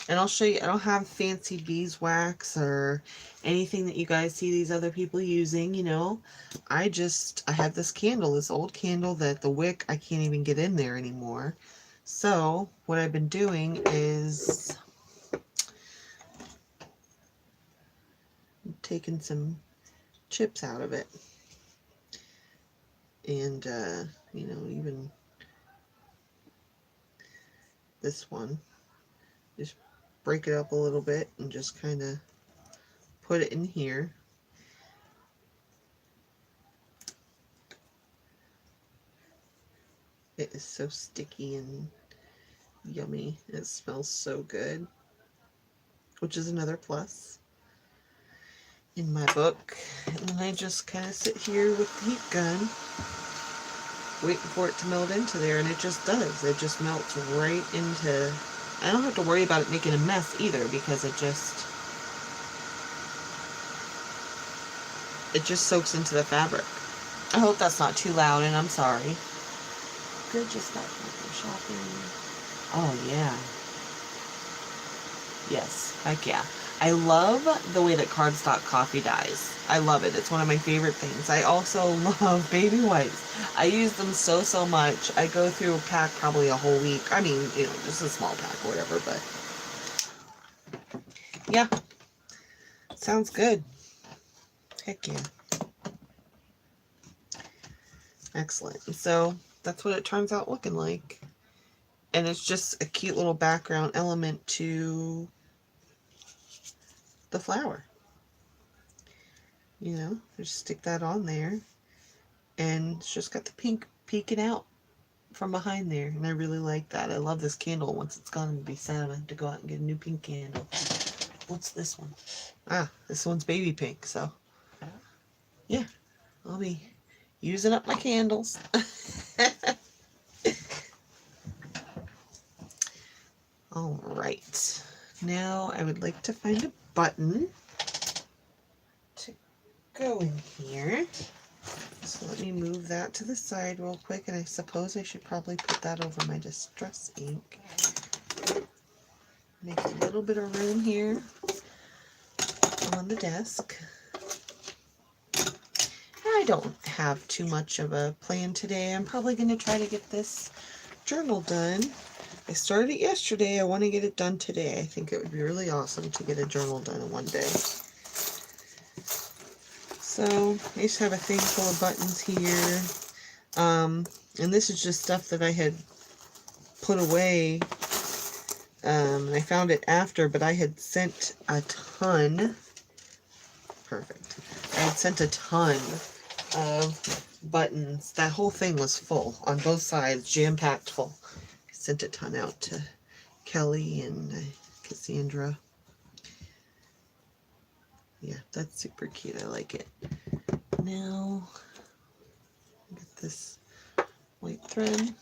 And I'll show you, I don't have fancy beeswax or anything that you guys see these other people using, you know. I have this candle, this old candle that the wick, I can't even get in there anymore. So what I've been doing is taking some chips out of it. And, you know, even this one, just break it up a little bit and just kind of put it in here. It is so sticky and yummy. It smells so good, which is another plus in my book. And then I just kind of sit here with the heat gun, waiting for it to melt into there, and it just does. It just melts right into... I don't have to worry about it making a mess either, because it just soaks into the fabric. I hope that's not too loud, and I'm sorry. Good, just got shopping. Oh yeah. Yes, heck yeah. I love the way that cardstock coffee dyes. I love it. It's one of my favorite things. I also love baby wipes. I use them so much. I go through a pack probably a whole week. I mean, you know, just a small pack or whatever, but yeah. Sounds good. Heck yeah. Excellent. So that's what it turns out looking like. And it's just a cute little background element to the flower. You know, just stick that on there. And it's just got the pink peeking out from behind there. And I really like that. I love this candle. Once it's gone, it'll be sad. I'm going to have to go out and get a new pink candle. What's this one? Ah, this one's baby pink. So, yeah, I'll be using up my candles. All right. Now I would like to find a button to go in here. So let me move that to the side real quick, and I suppose I should probably put that over my distress ink. Make a little bit of room here on the desk. I don't have too much of a plan today. I'm probably going to try to get this journal done. I started it yesterday. I want to get it done today. I think it would be really awesome to get a journal done in one day. So I just have a thing full of buttons here. And this is just stuff that I had put away. I found it after, but I had sent a ton. Perfect. I had sent a ton of buttons. That whole thing was full on both sides, jam-packed full. I sent a ton out to Kelly and Cassandra. Yeah, that's super cute. I like it. Now, get this white thread.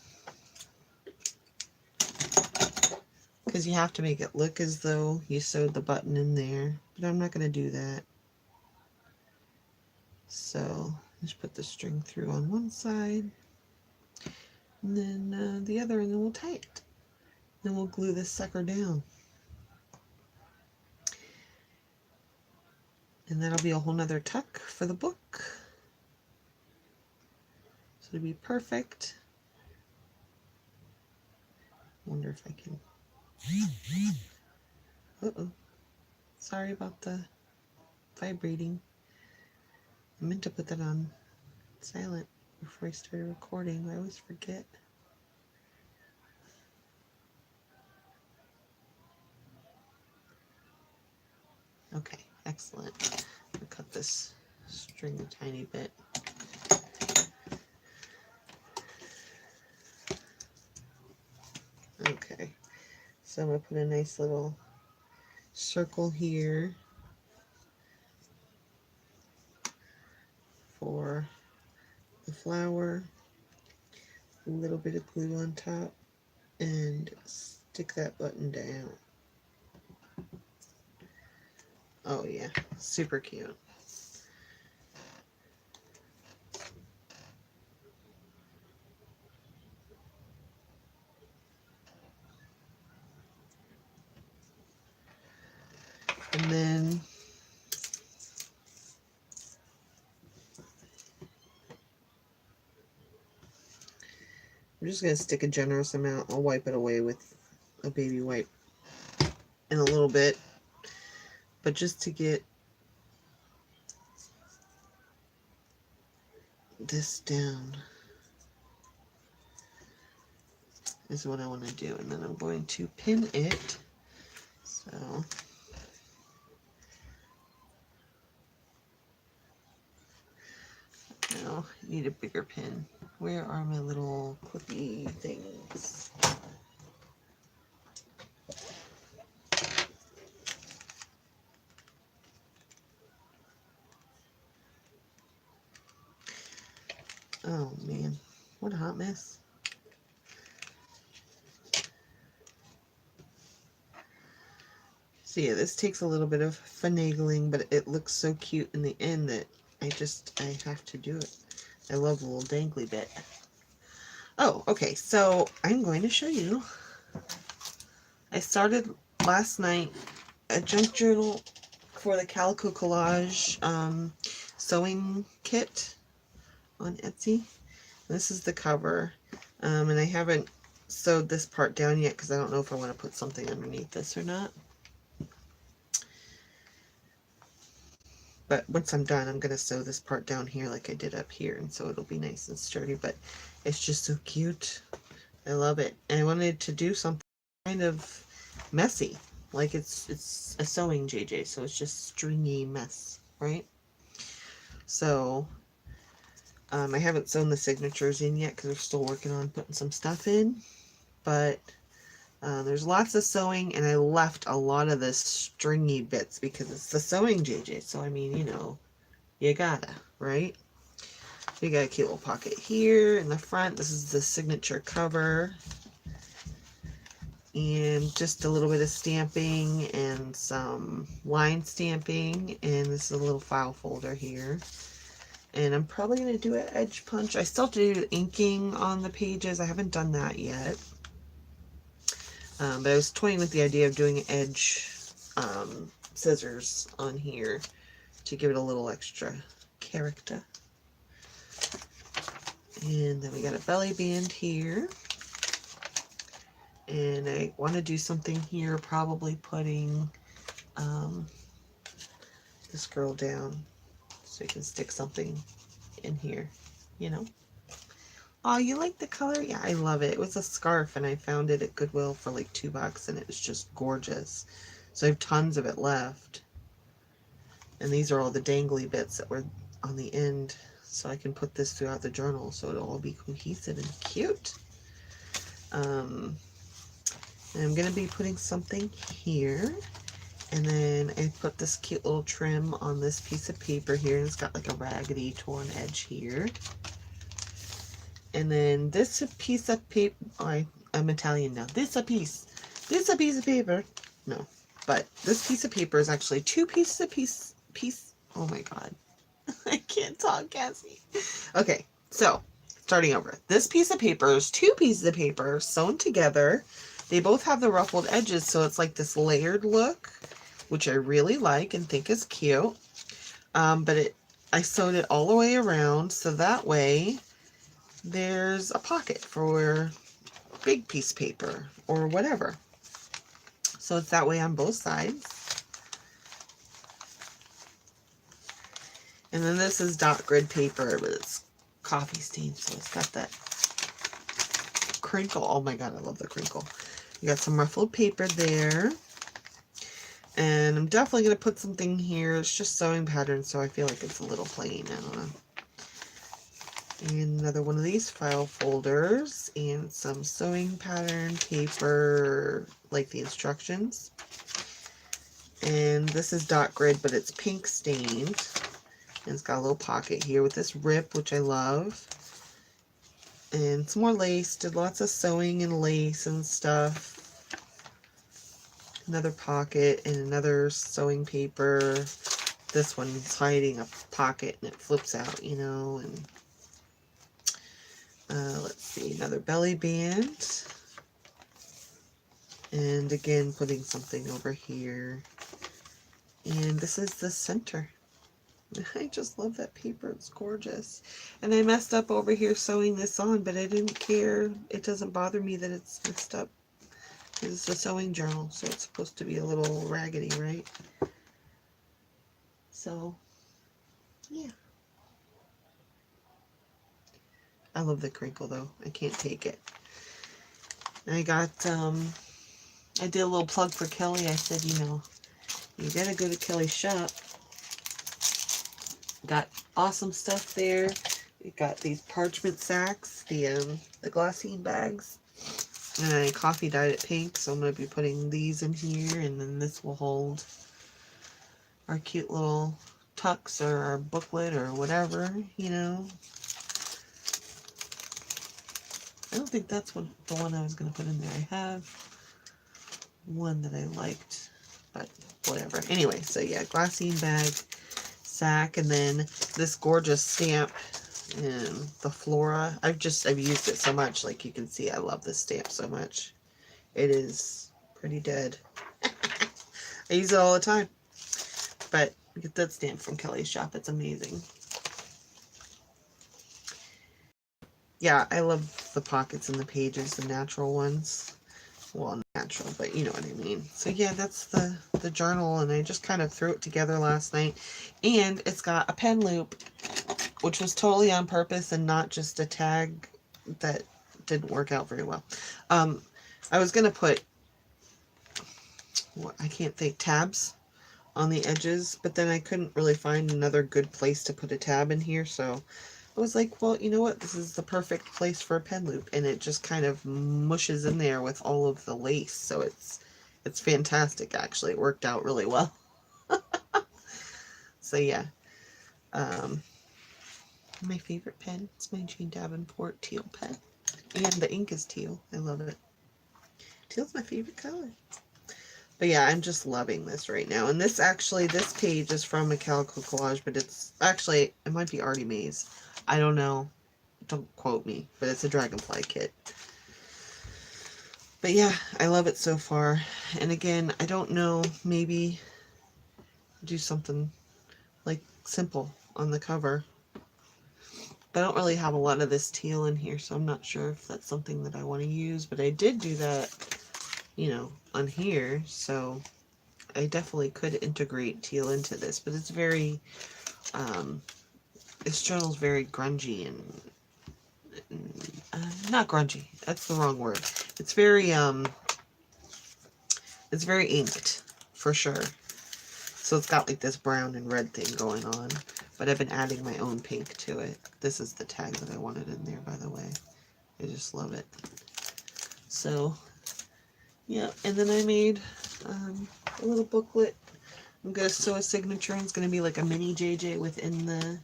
Because you have to make it look as though you sewed the button in there. But I'm not going to do that. So, just put the string through on one side. And then the other, and then we'll tie it. Then we'll glue this sucker down. And that'll be a whole nother tuck for the book. So it'll be perfect. Wonder if I can... Uh-oh. Sorry about the vibrating. I meant to put that on silent before I started recording. I always forget. Okay, excellent. I'll cut this string a tiny bit. Okay, so I'm going to put a nice little circle here for the flower, a little bit of glue on top, and stick that button down. Oh yeah, super cute. And then I'm just going to stick a generous amount. I'll wipe it away with a baby wipe in a little bit. But just to get this down is what I want to do. And then I'm going to pin it. So now Oh, I need a bigger pin. Where are my little clippy things? Oh man, what a hot mess. So yeah, this takes a little bit of finagling, but it looks so cute in the end that I have to do it. I love the little dangly bit. Oh, okay, so I'm going to show you. I started last night a junk journal for the Calico Collage sewing kit on Etsy. This is the cover, and I haven't sewed this part down yet because I don't know if I want to put something underneath this or not. But once I'm done, I'm going to sew this part down here like I did up here, and so it'll be nice and sturdy, but it's just so cute. I love it. And I wanted to do something kind of messy, like it's a sewing JJ, so it's just stringy mess, right? So I haven't sewn the signatures in yet because we're still working on putting some stuff in, but there's lots of sewing, and I left a lot of the stringy bits because it's the sewing JJ, so I mean, you know, you gotta, right? We got a cute little pocket here in the front. This is the signature cover, and just a little bit of stamping and some line stamping, and this is a little file folder here. And I'm probably going to do an edge punch. I still have to do inking on the pages. I haven't done that yet. But I was toying with the idea of doing edge scissors on here to give it a little extra character. And then we got a belly band here. And I want to do something here, probably putting this girl down so you can stick something in here, you know. Oh, you like the color? Yeah, I love it. It was a scarf, and I found it at Goodwill for like $2, and it was just gorgeous. So I have tons of it left. And these are all the dangly bits that were on the end, so I can put this throughout the journal so it'll all be cohesive and cute. And I'm going to be putting something here. And then I put this cute little trim on this piece of paper here, and it's got like a raggedy torn edge here. And then this piece of paper, oh, I'm Italian now. This a piece of paper. No, but this piece of paper is actually two pieces of oh my God. I can't talk, Cassie. Okay, so starting over. This piece of paper is two pieces of paper sewn together. They both have the ruffled edges, so it's like this layered look, which I really like and think is cute. But I sewed it all the way around, so that way there's a pocket for big piece of paper or whatever. So it's that way on both sides. And then this is dot grid paper, but it's coffee stained, so it's got that crinkle. Oh my God, I love the crinkle. You got some ruffled paper there. And I'm definitely going to put something here. It's just sewing patterns, so I feel like it's a little plain. I don't know. And another one of these file folders and some sewing pattern paper, like the instructions. And this is dot grid, but it's pink stained. And it's got a little pocket here with this rip, which I love. And some more lace. Did lots of sewing and lace and stuff. Another pocket and another sewing paper. This one's hiding a pocket and it flips out, you know. And let's see, another belly band. And again, putting something over here. And this is the center. I just love that paper. It's gorgeous. And I messed up over here sewing this on, but I didn't care. It doesn't bother me that it's messed up. It's a sewing journal, so it's supposed to be a little raggedy, right? So, yeah. I love the crinkle, though. I can't take it. I got, I did a little plug for Kelly. I said, you know, you gotta go to Kelly's shop. Got awesome stuff there. You got these parchment sacks, the glassine bags, and I coffee dyed it pink, so I'm going to be putting these in here, and then this will hold our cute little tucks or our booklet or whatever, you know. I don't think that's what the one I was going to put in there. I have one that I liked, but whatever. Anyway, so yeah, glassine bag, sack, and then this gorgeous stamp in the Flora. I've used it so much, like you can see I love this stamp so much. It is pretty dead. I use it all the time. But get that stamp from Kelly's shop. It's amazing. Yeah, I love the pockets and the pages, the natural ones. Well, natural, but you know what I mean. So yeah, that's the journal, and I just kind of threw it together last night. And it's got a pen loop, which was totally on purpose and not just a tag that didn't work out very well. I was going to put, I can't think, tabs on the edges, but then I couldn't really find another good place to put a tab in here, so I was like, well, you know what, this is the perfect place for a pen loop, and it just kind of mushes in there with all of the lace, so it's fantastic, actually. It worked out really well. So yeah, my favorite pen, it's my Jane Davenport teal pen, and the ink is teal. I love it. Teal's my favorite color. But yeah, I'm just loving this right now. And this page is from a Calico Collage, but it's actually, it might be Artie Mays. I don't know. Don't quote me, but it's a Dragonfly kit. But yeah, I love it so far. And again, I don't know, maybe do something like simple on the cover. But I don't really have a lot of this teal in here, so I'm not sure if that's something that I want to use. But I did do that, you know, on here, so I definitely could integrate teal into this. But it's very, this journal's very grungy and not grungy. That's the wrong word. It's very inked for sure. So it's got like this brown and red thing going on, but I've been adding my own pink to it. This is the tag that I wanted in there, by the way. I just love it. So yeah, and then I made a little booklet. I'm gonna sew a signature, and it's gonna be like a mini JJ within the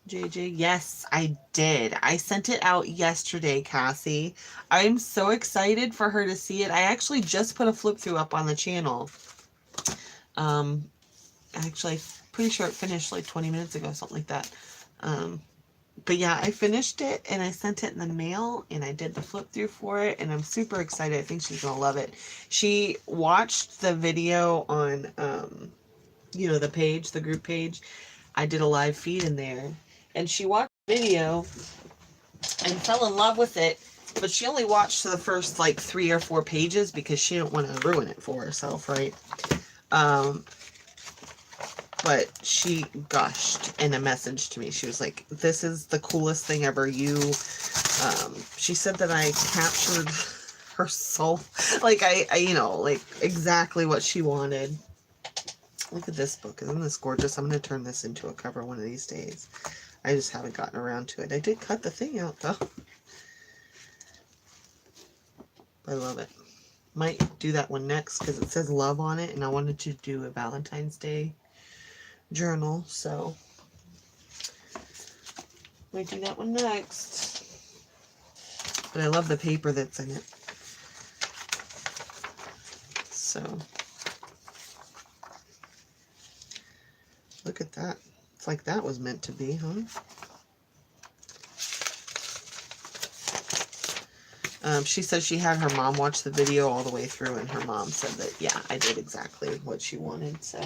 JJ. Yes, I did. I sent it out yesterday, Cassie. I'm so excited for her to see it. I actually just put a flip through up on the channel. Actually, pretty sure it finished like 20 minutes ago, something like that. But yeah, I finished it and I sent it in the mail and I did the flip through for it, and I'm super excited. I think she's gonna love it. She watched the video on, you know, the page, the group page. I did a live feed in there, and she watched the video and fell in love with it, but she only watched the first like 3 or 4 pages because she didn't want to ruin it for herself, right? But she gushed in a message to me. She was like, this is the coolest thing ever. She said that I captured her soul. Like, I you know, like exactly what she wanted. Look at this book. Isn't this gorgeous? I'm going to turn this into a cover one of these days. I just haven't gotten around to it. I did cut the thing out, though. I love it. Might do that one next because it says love on it, and I wanted to do a Valentine's Day journal, so might do that one next. But I love the paper that's in it. So look at that. It's like that was meant to be, huh? She said she had her mom watch the video all the way through, and her mom said that, yeah, I did exactly what she wanted. So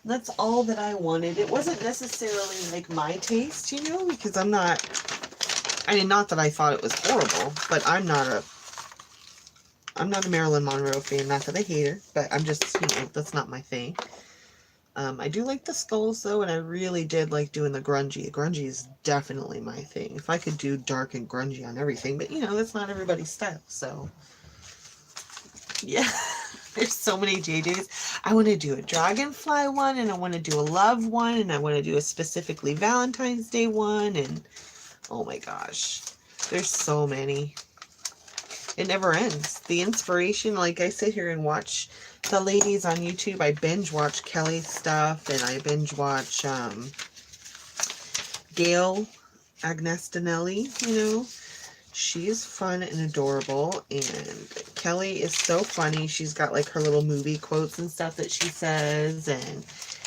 that's all that I wanted. It wasn't necessarily like my taste, you know, because I'm not, I mean, not that I thought it was horrible, but I'm not a Marilyn Monroe fan. Not that I hate her, but I'm just, you know, that's not my thing. I do like the skulls, though, and I really did like doing the grungy. Grungy is definitely my thing. If I could do dark and grungy on everything, but, you know, that's not everybody's style, so, yeah. There's so many JJs. I want to do a dragonfly one, and I want to do a love one, and I want to do a specifically Valentine's Day one, and oh my gosh, there's so many. It never ends. The inspiration, like I sit here and watch the ladies on YouTube. I binge watch Kelly's stuff, and I binge watch Gail Agnestinelli, you know. She's fun and adorable, and Kelly is so funny. She's got like her little movie quotes and stuff that she says, and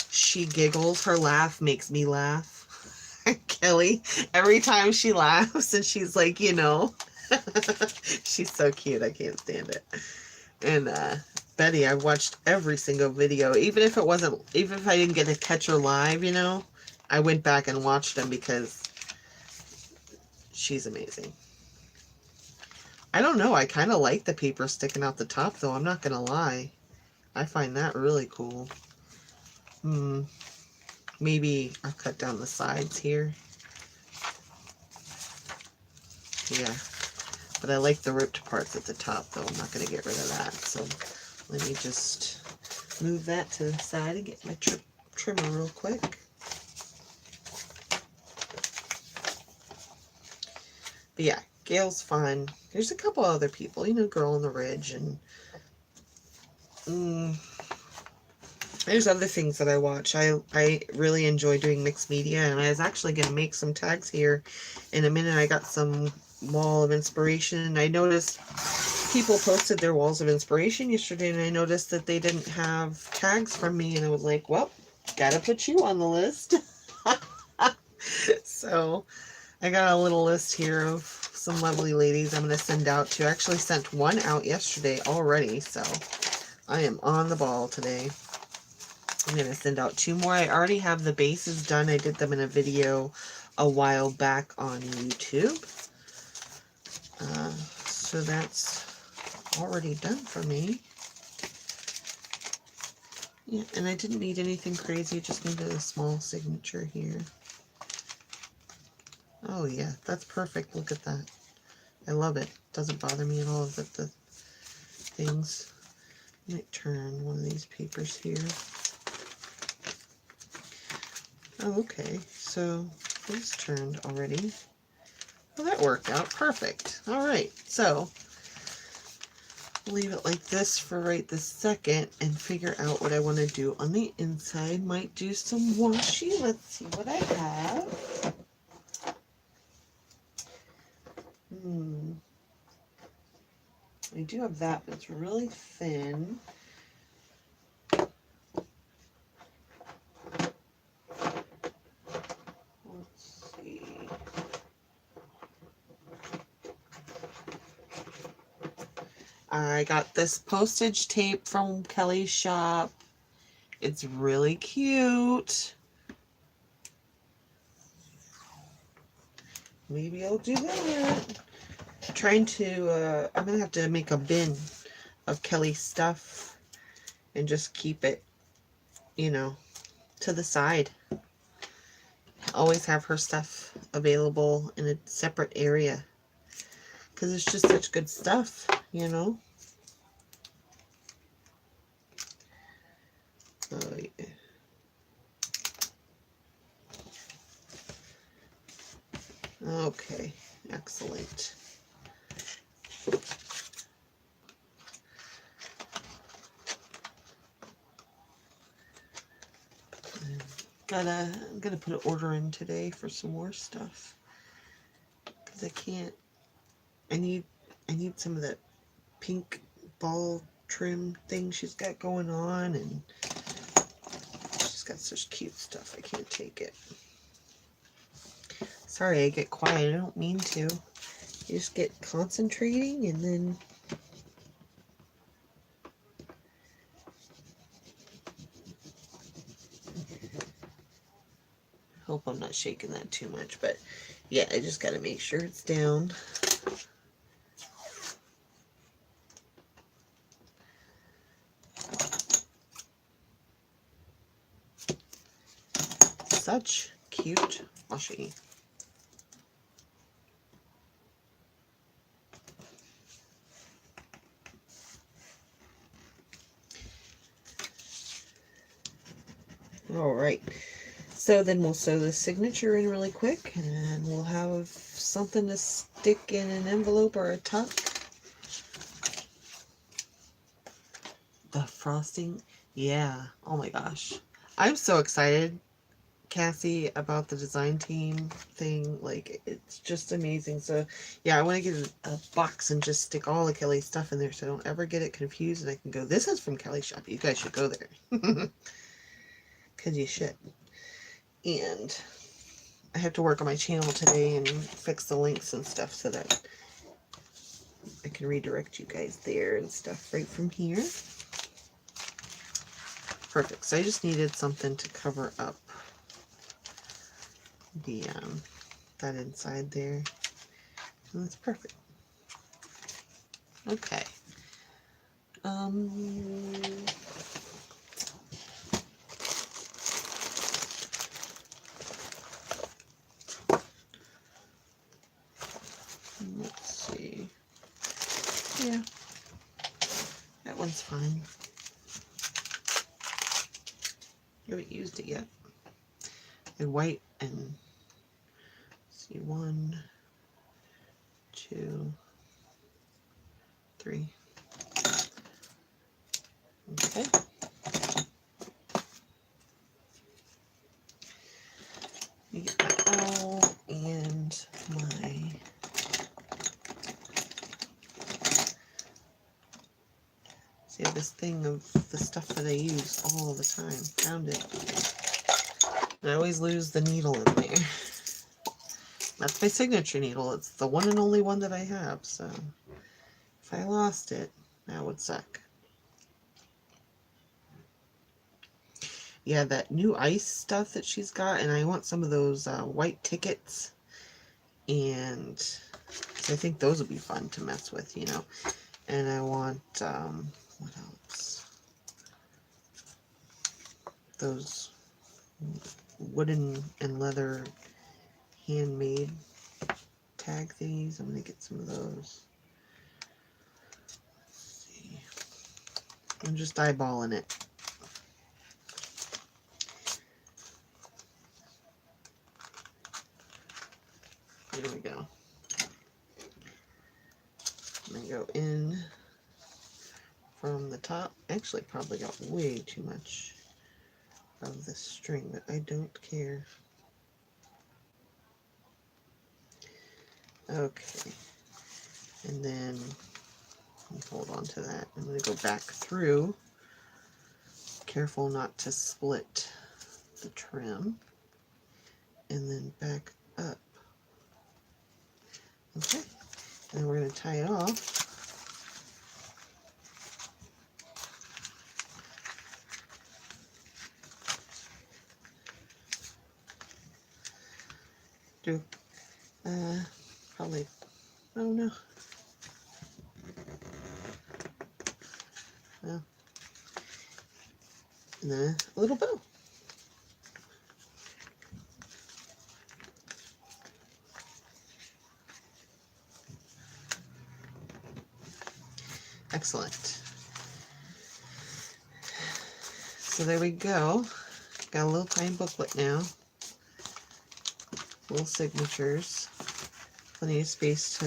she giggles. Her laugh makes me laugh. Kelly, every time she laughs, and she's like, you know, she's so cute. I can't stand it. And Betty, I've watched every single video, even if I didn't get to catch her live, you know, I went back and watched them because she's amazing. I don't know. I kind of like the paper sticking out the top, though. I'm not going to lie. I find that really cool. Maybe I'll cut down the sides here. Yeah. But I like the ripped parts at the top, though. I'm not going to get rid of that. So let me just move that to the side and get my trimmer real quick. But yeah, Gail's fun. There's a couple other people, you know, Girl on the Ridge, and there's other things that I watch. I really enjoy doing mixed media, and I was actually going to make some tags here in a minute. I got some wall of inspiration, and I noticed people posted their walls of inspiration yesterday, and I noticed that they didn't have tags from me, and I was like, well, gotta put you on the list. So I got a little list here of some lovely ladies I'm going to send out to. I actually sent one out yesterday already, so I am on the ball today. I'm going to send out 2 more. I already have the bases done. I did them in a video a while back on YouTube. So that's already done for me. Yeah, and I didn't need anything crazy. Just needed a small signature here. Oh yeah, that's perfect. Look at that. I love it. Doesn't bother me at all that the things. I might turn one of these papers here. Oh, okay. So this turned already. Well, that worked out perfect. All right. So leave it like this for right this second and figure out what I want to do on the inside. Might do some washi. Let's see what I have. I do have that, but it's really thin. Let's see. I got this postage tape from Kelly's shop. It's really cute. Maybe I'll do that. I'm gonna have to make a bin of Kelly's stuff and just keep it, you know, to the side. Always have her stuff available in a separate area because it's just such good stuff, you know. Oh, yeah. Okay, excellent. I'm gonna put an order in today for some more stuff because I need some of that pink ball trim thing she's got going on, and she's got such cute stuff. I can't take it. Sorry, I get quiet. I don't mean to. You just get concentrating, and then hope I'm not shaking that too much, but yeah, I just got to make sure it's down. Such cute washi. All right. So then we'll sew the signature in really quick, and we'll have something to stick in an envelope or a tuck. The frosting, yeah. Oh my gosh. I'm so excited, Cassie, about the design team thing. Like, it's just amazing. So yeah, I want to get a box and just stick all of Kelly's stuff in there so I don't ever get it confused, and I can go, this is from Kelly's shop. You guys should go there. Because you should. And I have to work on my channel today and fix the links and stuff so that I can redirect you guys there and stuff right from here. Perfect. So I just needed something to cover up the that inside there. And that's perfect. Okay. Let's see. Yeah, that one's fine. I haven't used it yet. And white and let's see, 1, 2, 3. Okay. Let me get my owl and my see this thing of the stuff that I use all the time. Found it. And I always lose the needle in there. That's my signature needle. It's the one and only one that I have, so if I lost it, that would suck. Yeah, that new ice stuff that she's got, and I want some of those white tickets, and I think those would be fun to mess with, you know. And I want, what else? Those wooden and leather handmade tag thingies. I'm going to get some of those. Let's see. I'm just eyeballing it. There we go. I'm going to go in from the top. Actually, probably got way too much of the string, but I don't care. Okay. And then hold on to that. I'm going to go back through. Careful not to split the trim. And then back up. Okay. And we're going to tie it off. Probably, oh no. Well, and then a little bow. Excellent. So there we go. Got a little tiny booklet now. Little signatures. Plenty of space to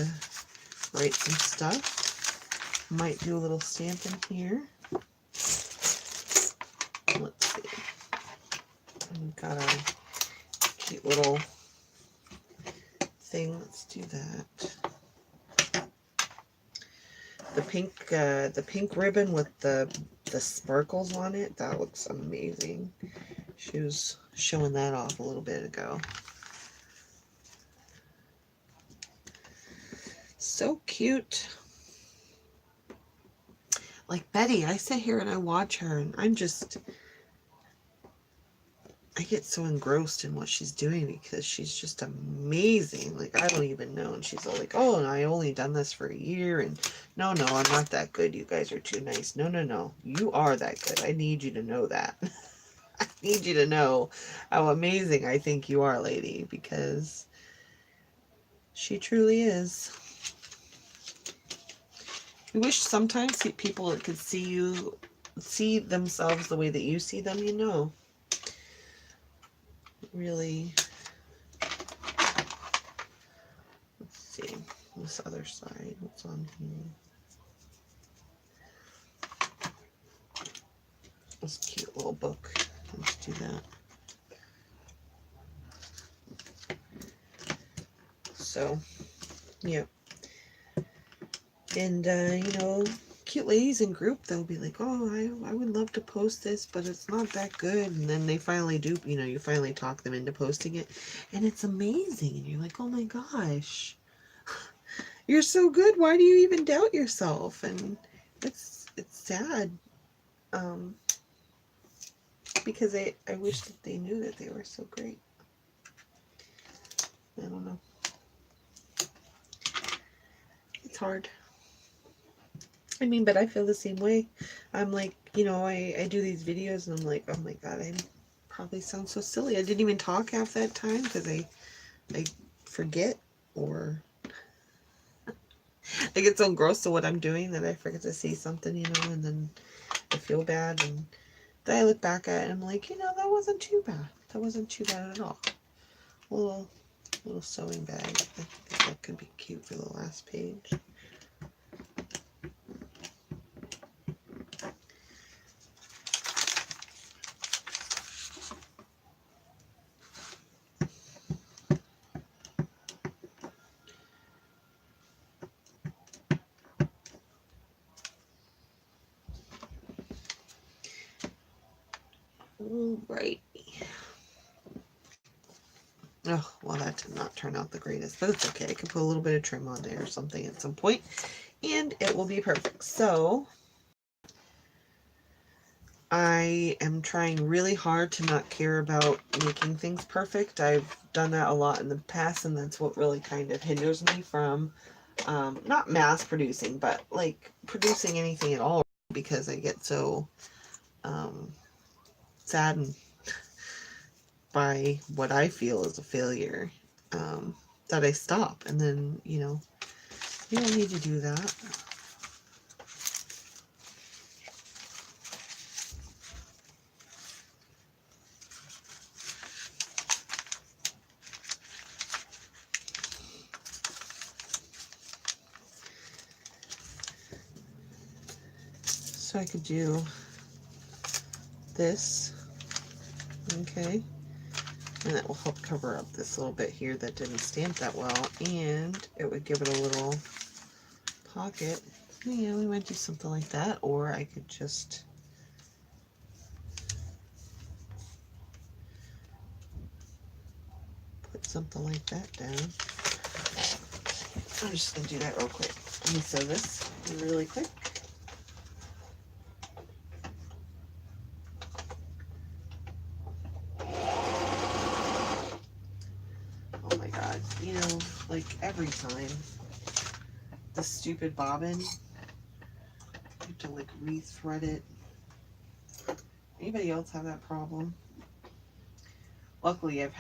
write some stuff. Might do a little stamp in here. Let's see. We've got our cute little thing. Let's do that. The pink ribbon with the sparkles on it. That looks amazing. She was showing that off a little bit ago. So cute. Like Betty, I sit here and I watch her and I get so engrossed in what she's doing because she's just amazing. Like, I don't even know. And she's all like, oh, and I only done this for a year. And no, I'm not that good. You guys are too nice. No. You are that good. I need you to know that. I need you to know how amazing I think you are, lady, because she truly is. I wish sometimes people could see themselves the way that you see them, you know. really, let's see, this other side, what's on here? This cute little book. Let's do that. So, yeah. And, you know, cute ladies in group, they'll be like, oh, I would love to post this, but it's not that good. And then they finally do, you know, you finally talk them into posting it. And it's amazing. And you're like, oh my gosh, you're so good. Why do you even doubt yourself? And it's sad. Because I wish that they knew that they were so great. I don't know. It's hard. I mean, but I feel the same way. I'm like, you know, I do these videos and I'm like, oh my God, I probably sound so silly. I didn't even talk half that time because I forget, or I get so engrossed in what I'm doing that I forget to say something, you know, and then I feel bad. And then I look back at it and I'm like, you know, that wasn't too bad. That wasn't too bad at all. A little sewing bag. I think that could be cute for the last page. Right. Oh, well, that did not turn out the greatest, but it's okay. I can put a little bit of trim on there or something at some point, and it will be perfect. So, I am trying really hard to not care about making things perfect. I've done that a lot in the past, and that's what really kind of hinders me from, not mass producing, but like producing anything at all, because I get so saddened by what I feel is a failure, that I stop. And then, you know, you don't need to do that. So I could do this, okay, and that will help cover up this little bit here that didn't stamp that well, and it would give it a little pocket. Yeah, we might do something like that, or I could just put something like that down. I'm just going to do that real quick. Let me sew this really quick. Oh my God, you know, like every time, the stupid bobbin, you have to like re-thread it. Anybody else have that problem? Luckily, I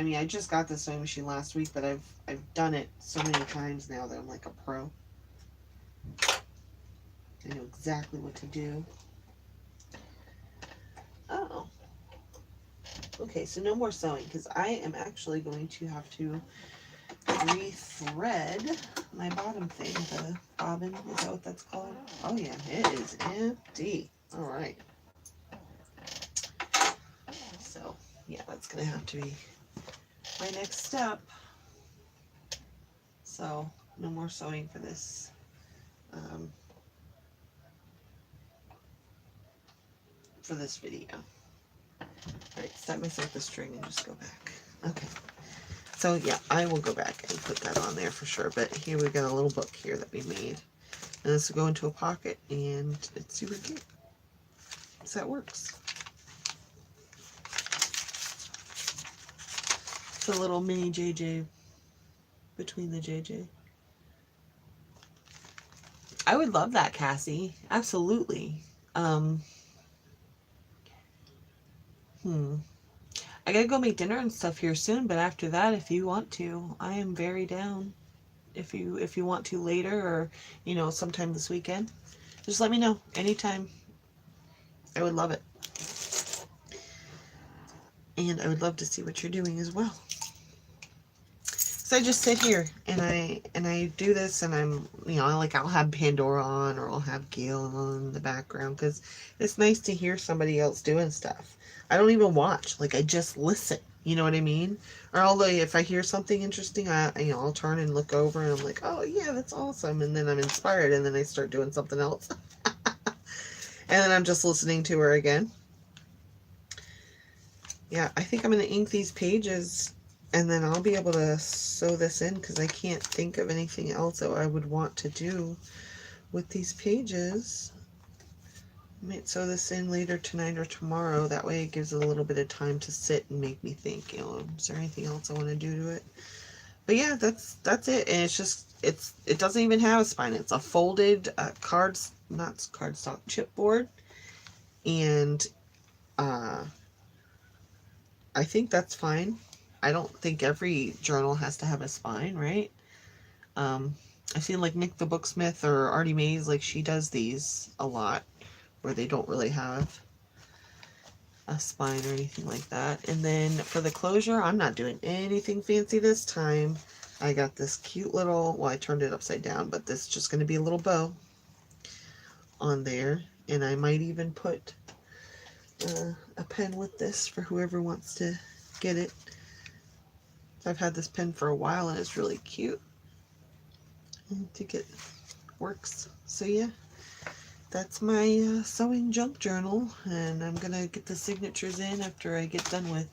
mean, I just got this sewing machine last week, but I've done it so many times now that I'm like a pro. I know exactly what to do. Oh. Okay, so no more sewing, because I am actually going to have to re-thread my bottom thing, the bobbin. Is that what that's called? Oh yeah, it is empty. All right. So, yeah, that's going to have to be my next step. So, no more sewing for this. For this video. Alright, stop myself the string and just go back. Okay. So, yeah, I will go back and put that on there for sure. But here we got a little book here that we made. And this will go into a pocket, and it's super cute. So that works. It's a little mini JJ between the JJ. I would love that, Cassie. Absolutely. I gotta go make dinner and stuff here soon, but after that, if you want to, I am very down. If you want to later, or, you know, sometime this weekend, just let me know anytime. I would love it. And I would love to see what you're doing as well. So I just sit here and I do this, and I'm, you know, like I'll have Pandora on, or I'll have Gail on in the background, because it's nice to hear somebody else doing stuff. I don't even watch, like I just listen. You know what I mean? Or although if I hear something interesting, I'll turn and look over, and I'm like, oh yeah, that's awesome, and then I'm inspired, and then I start doing something else, and then I'm just listening to her again. Yeah, I think I'm gonna ink these pages, and then I'll be able to sew this in, because I can't think of anything else that I would want to do with these pages. I might sew this in later tonight or tomorrow. That way it gives it a little bit of time to sit and make me think, you know, is there anything else I want to do to it? But yeah, that's it. And it's just, it doesn't even have a spine. It's a folded not cardstock, chipboard. And I think that's fine. I don't think every journal has to have a spine, right? I've seen like Nick the Booksmith or Artie Mays, like she does these a lot, where they don't really have a spine or anything like that. And then for the closure, I'm not doing anything fancy this time. I got this cute little, well, I turned it upside down, but this is just going to be a little bow on there. And I might even put a pen with this for whoever wants to get it. I've had this pen for a while, and it's really cute. I think it works. So yeah, that's my sewing junk journal, and I'm gonna get the signatures in after I get done with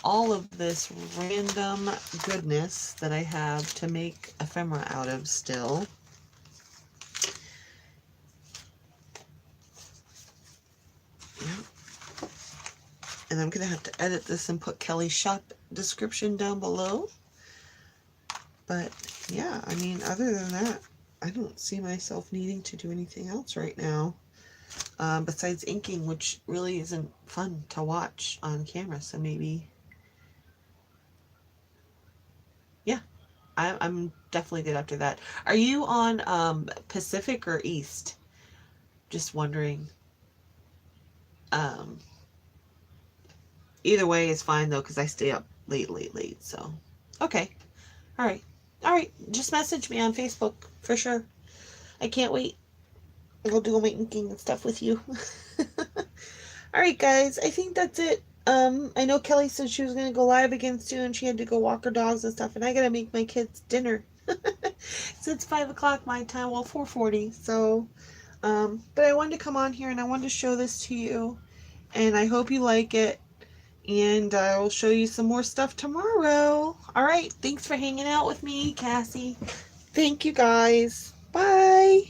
all of this random goodness that I have to make ephemera out of still. Yep. And I'm gonna have to edit this and put Kelly's shop description down below. But yeah, I mean, other than that, I don't see myself needing to do anything else right now, besides inking, which really isn't fun to watch on camera. So maybe, yeah, I'm definitely good after that. Are you on Pacific or East? Just wondering. Um, Either way is fine though, because I stay up late. So, okay, all right, Just message me on Facebook for sure. I can't wait. I'll do my inking and stuff with you. All right, guys, I think that's it. I know Kelly said she was going to go live again soon. She had to go walk her dogs and stuff, and I got to make my kids dinner. So it's 5 o'clock my time, well, 4:40. So, but I wanted to come on here and I wanted to show this to you, and I hope you like it. And I will show you some more stuff tomorrow. All right, thanks for hanging out with me, Cassie. Thank you, guys. Bye.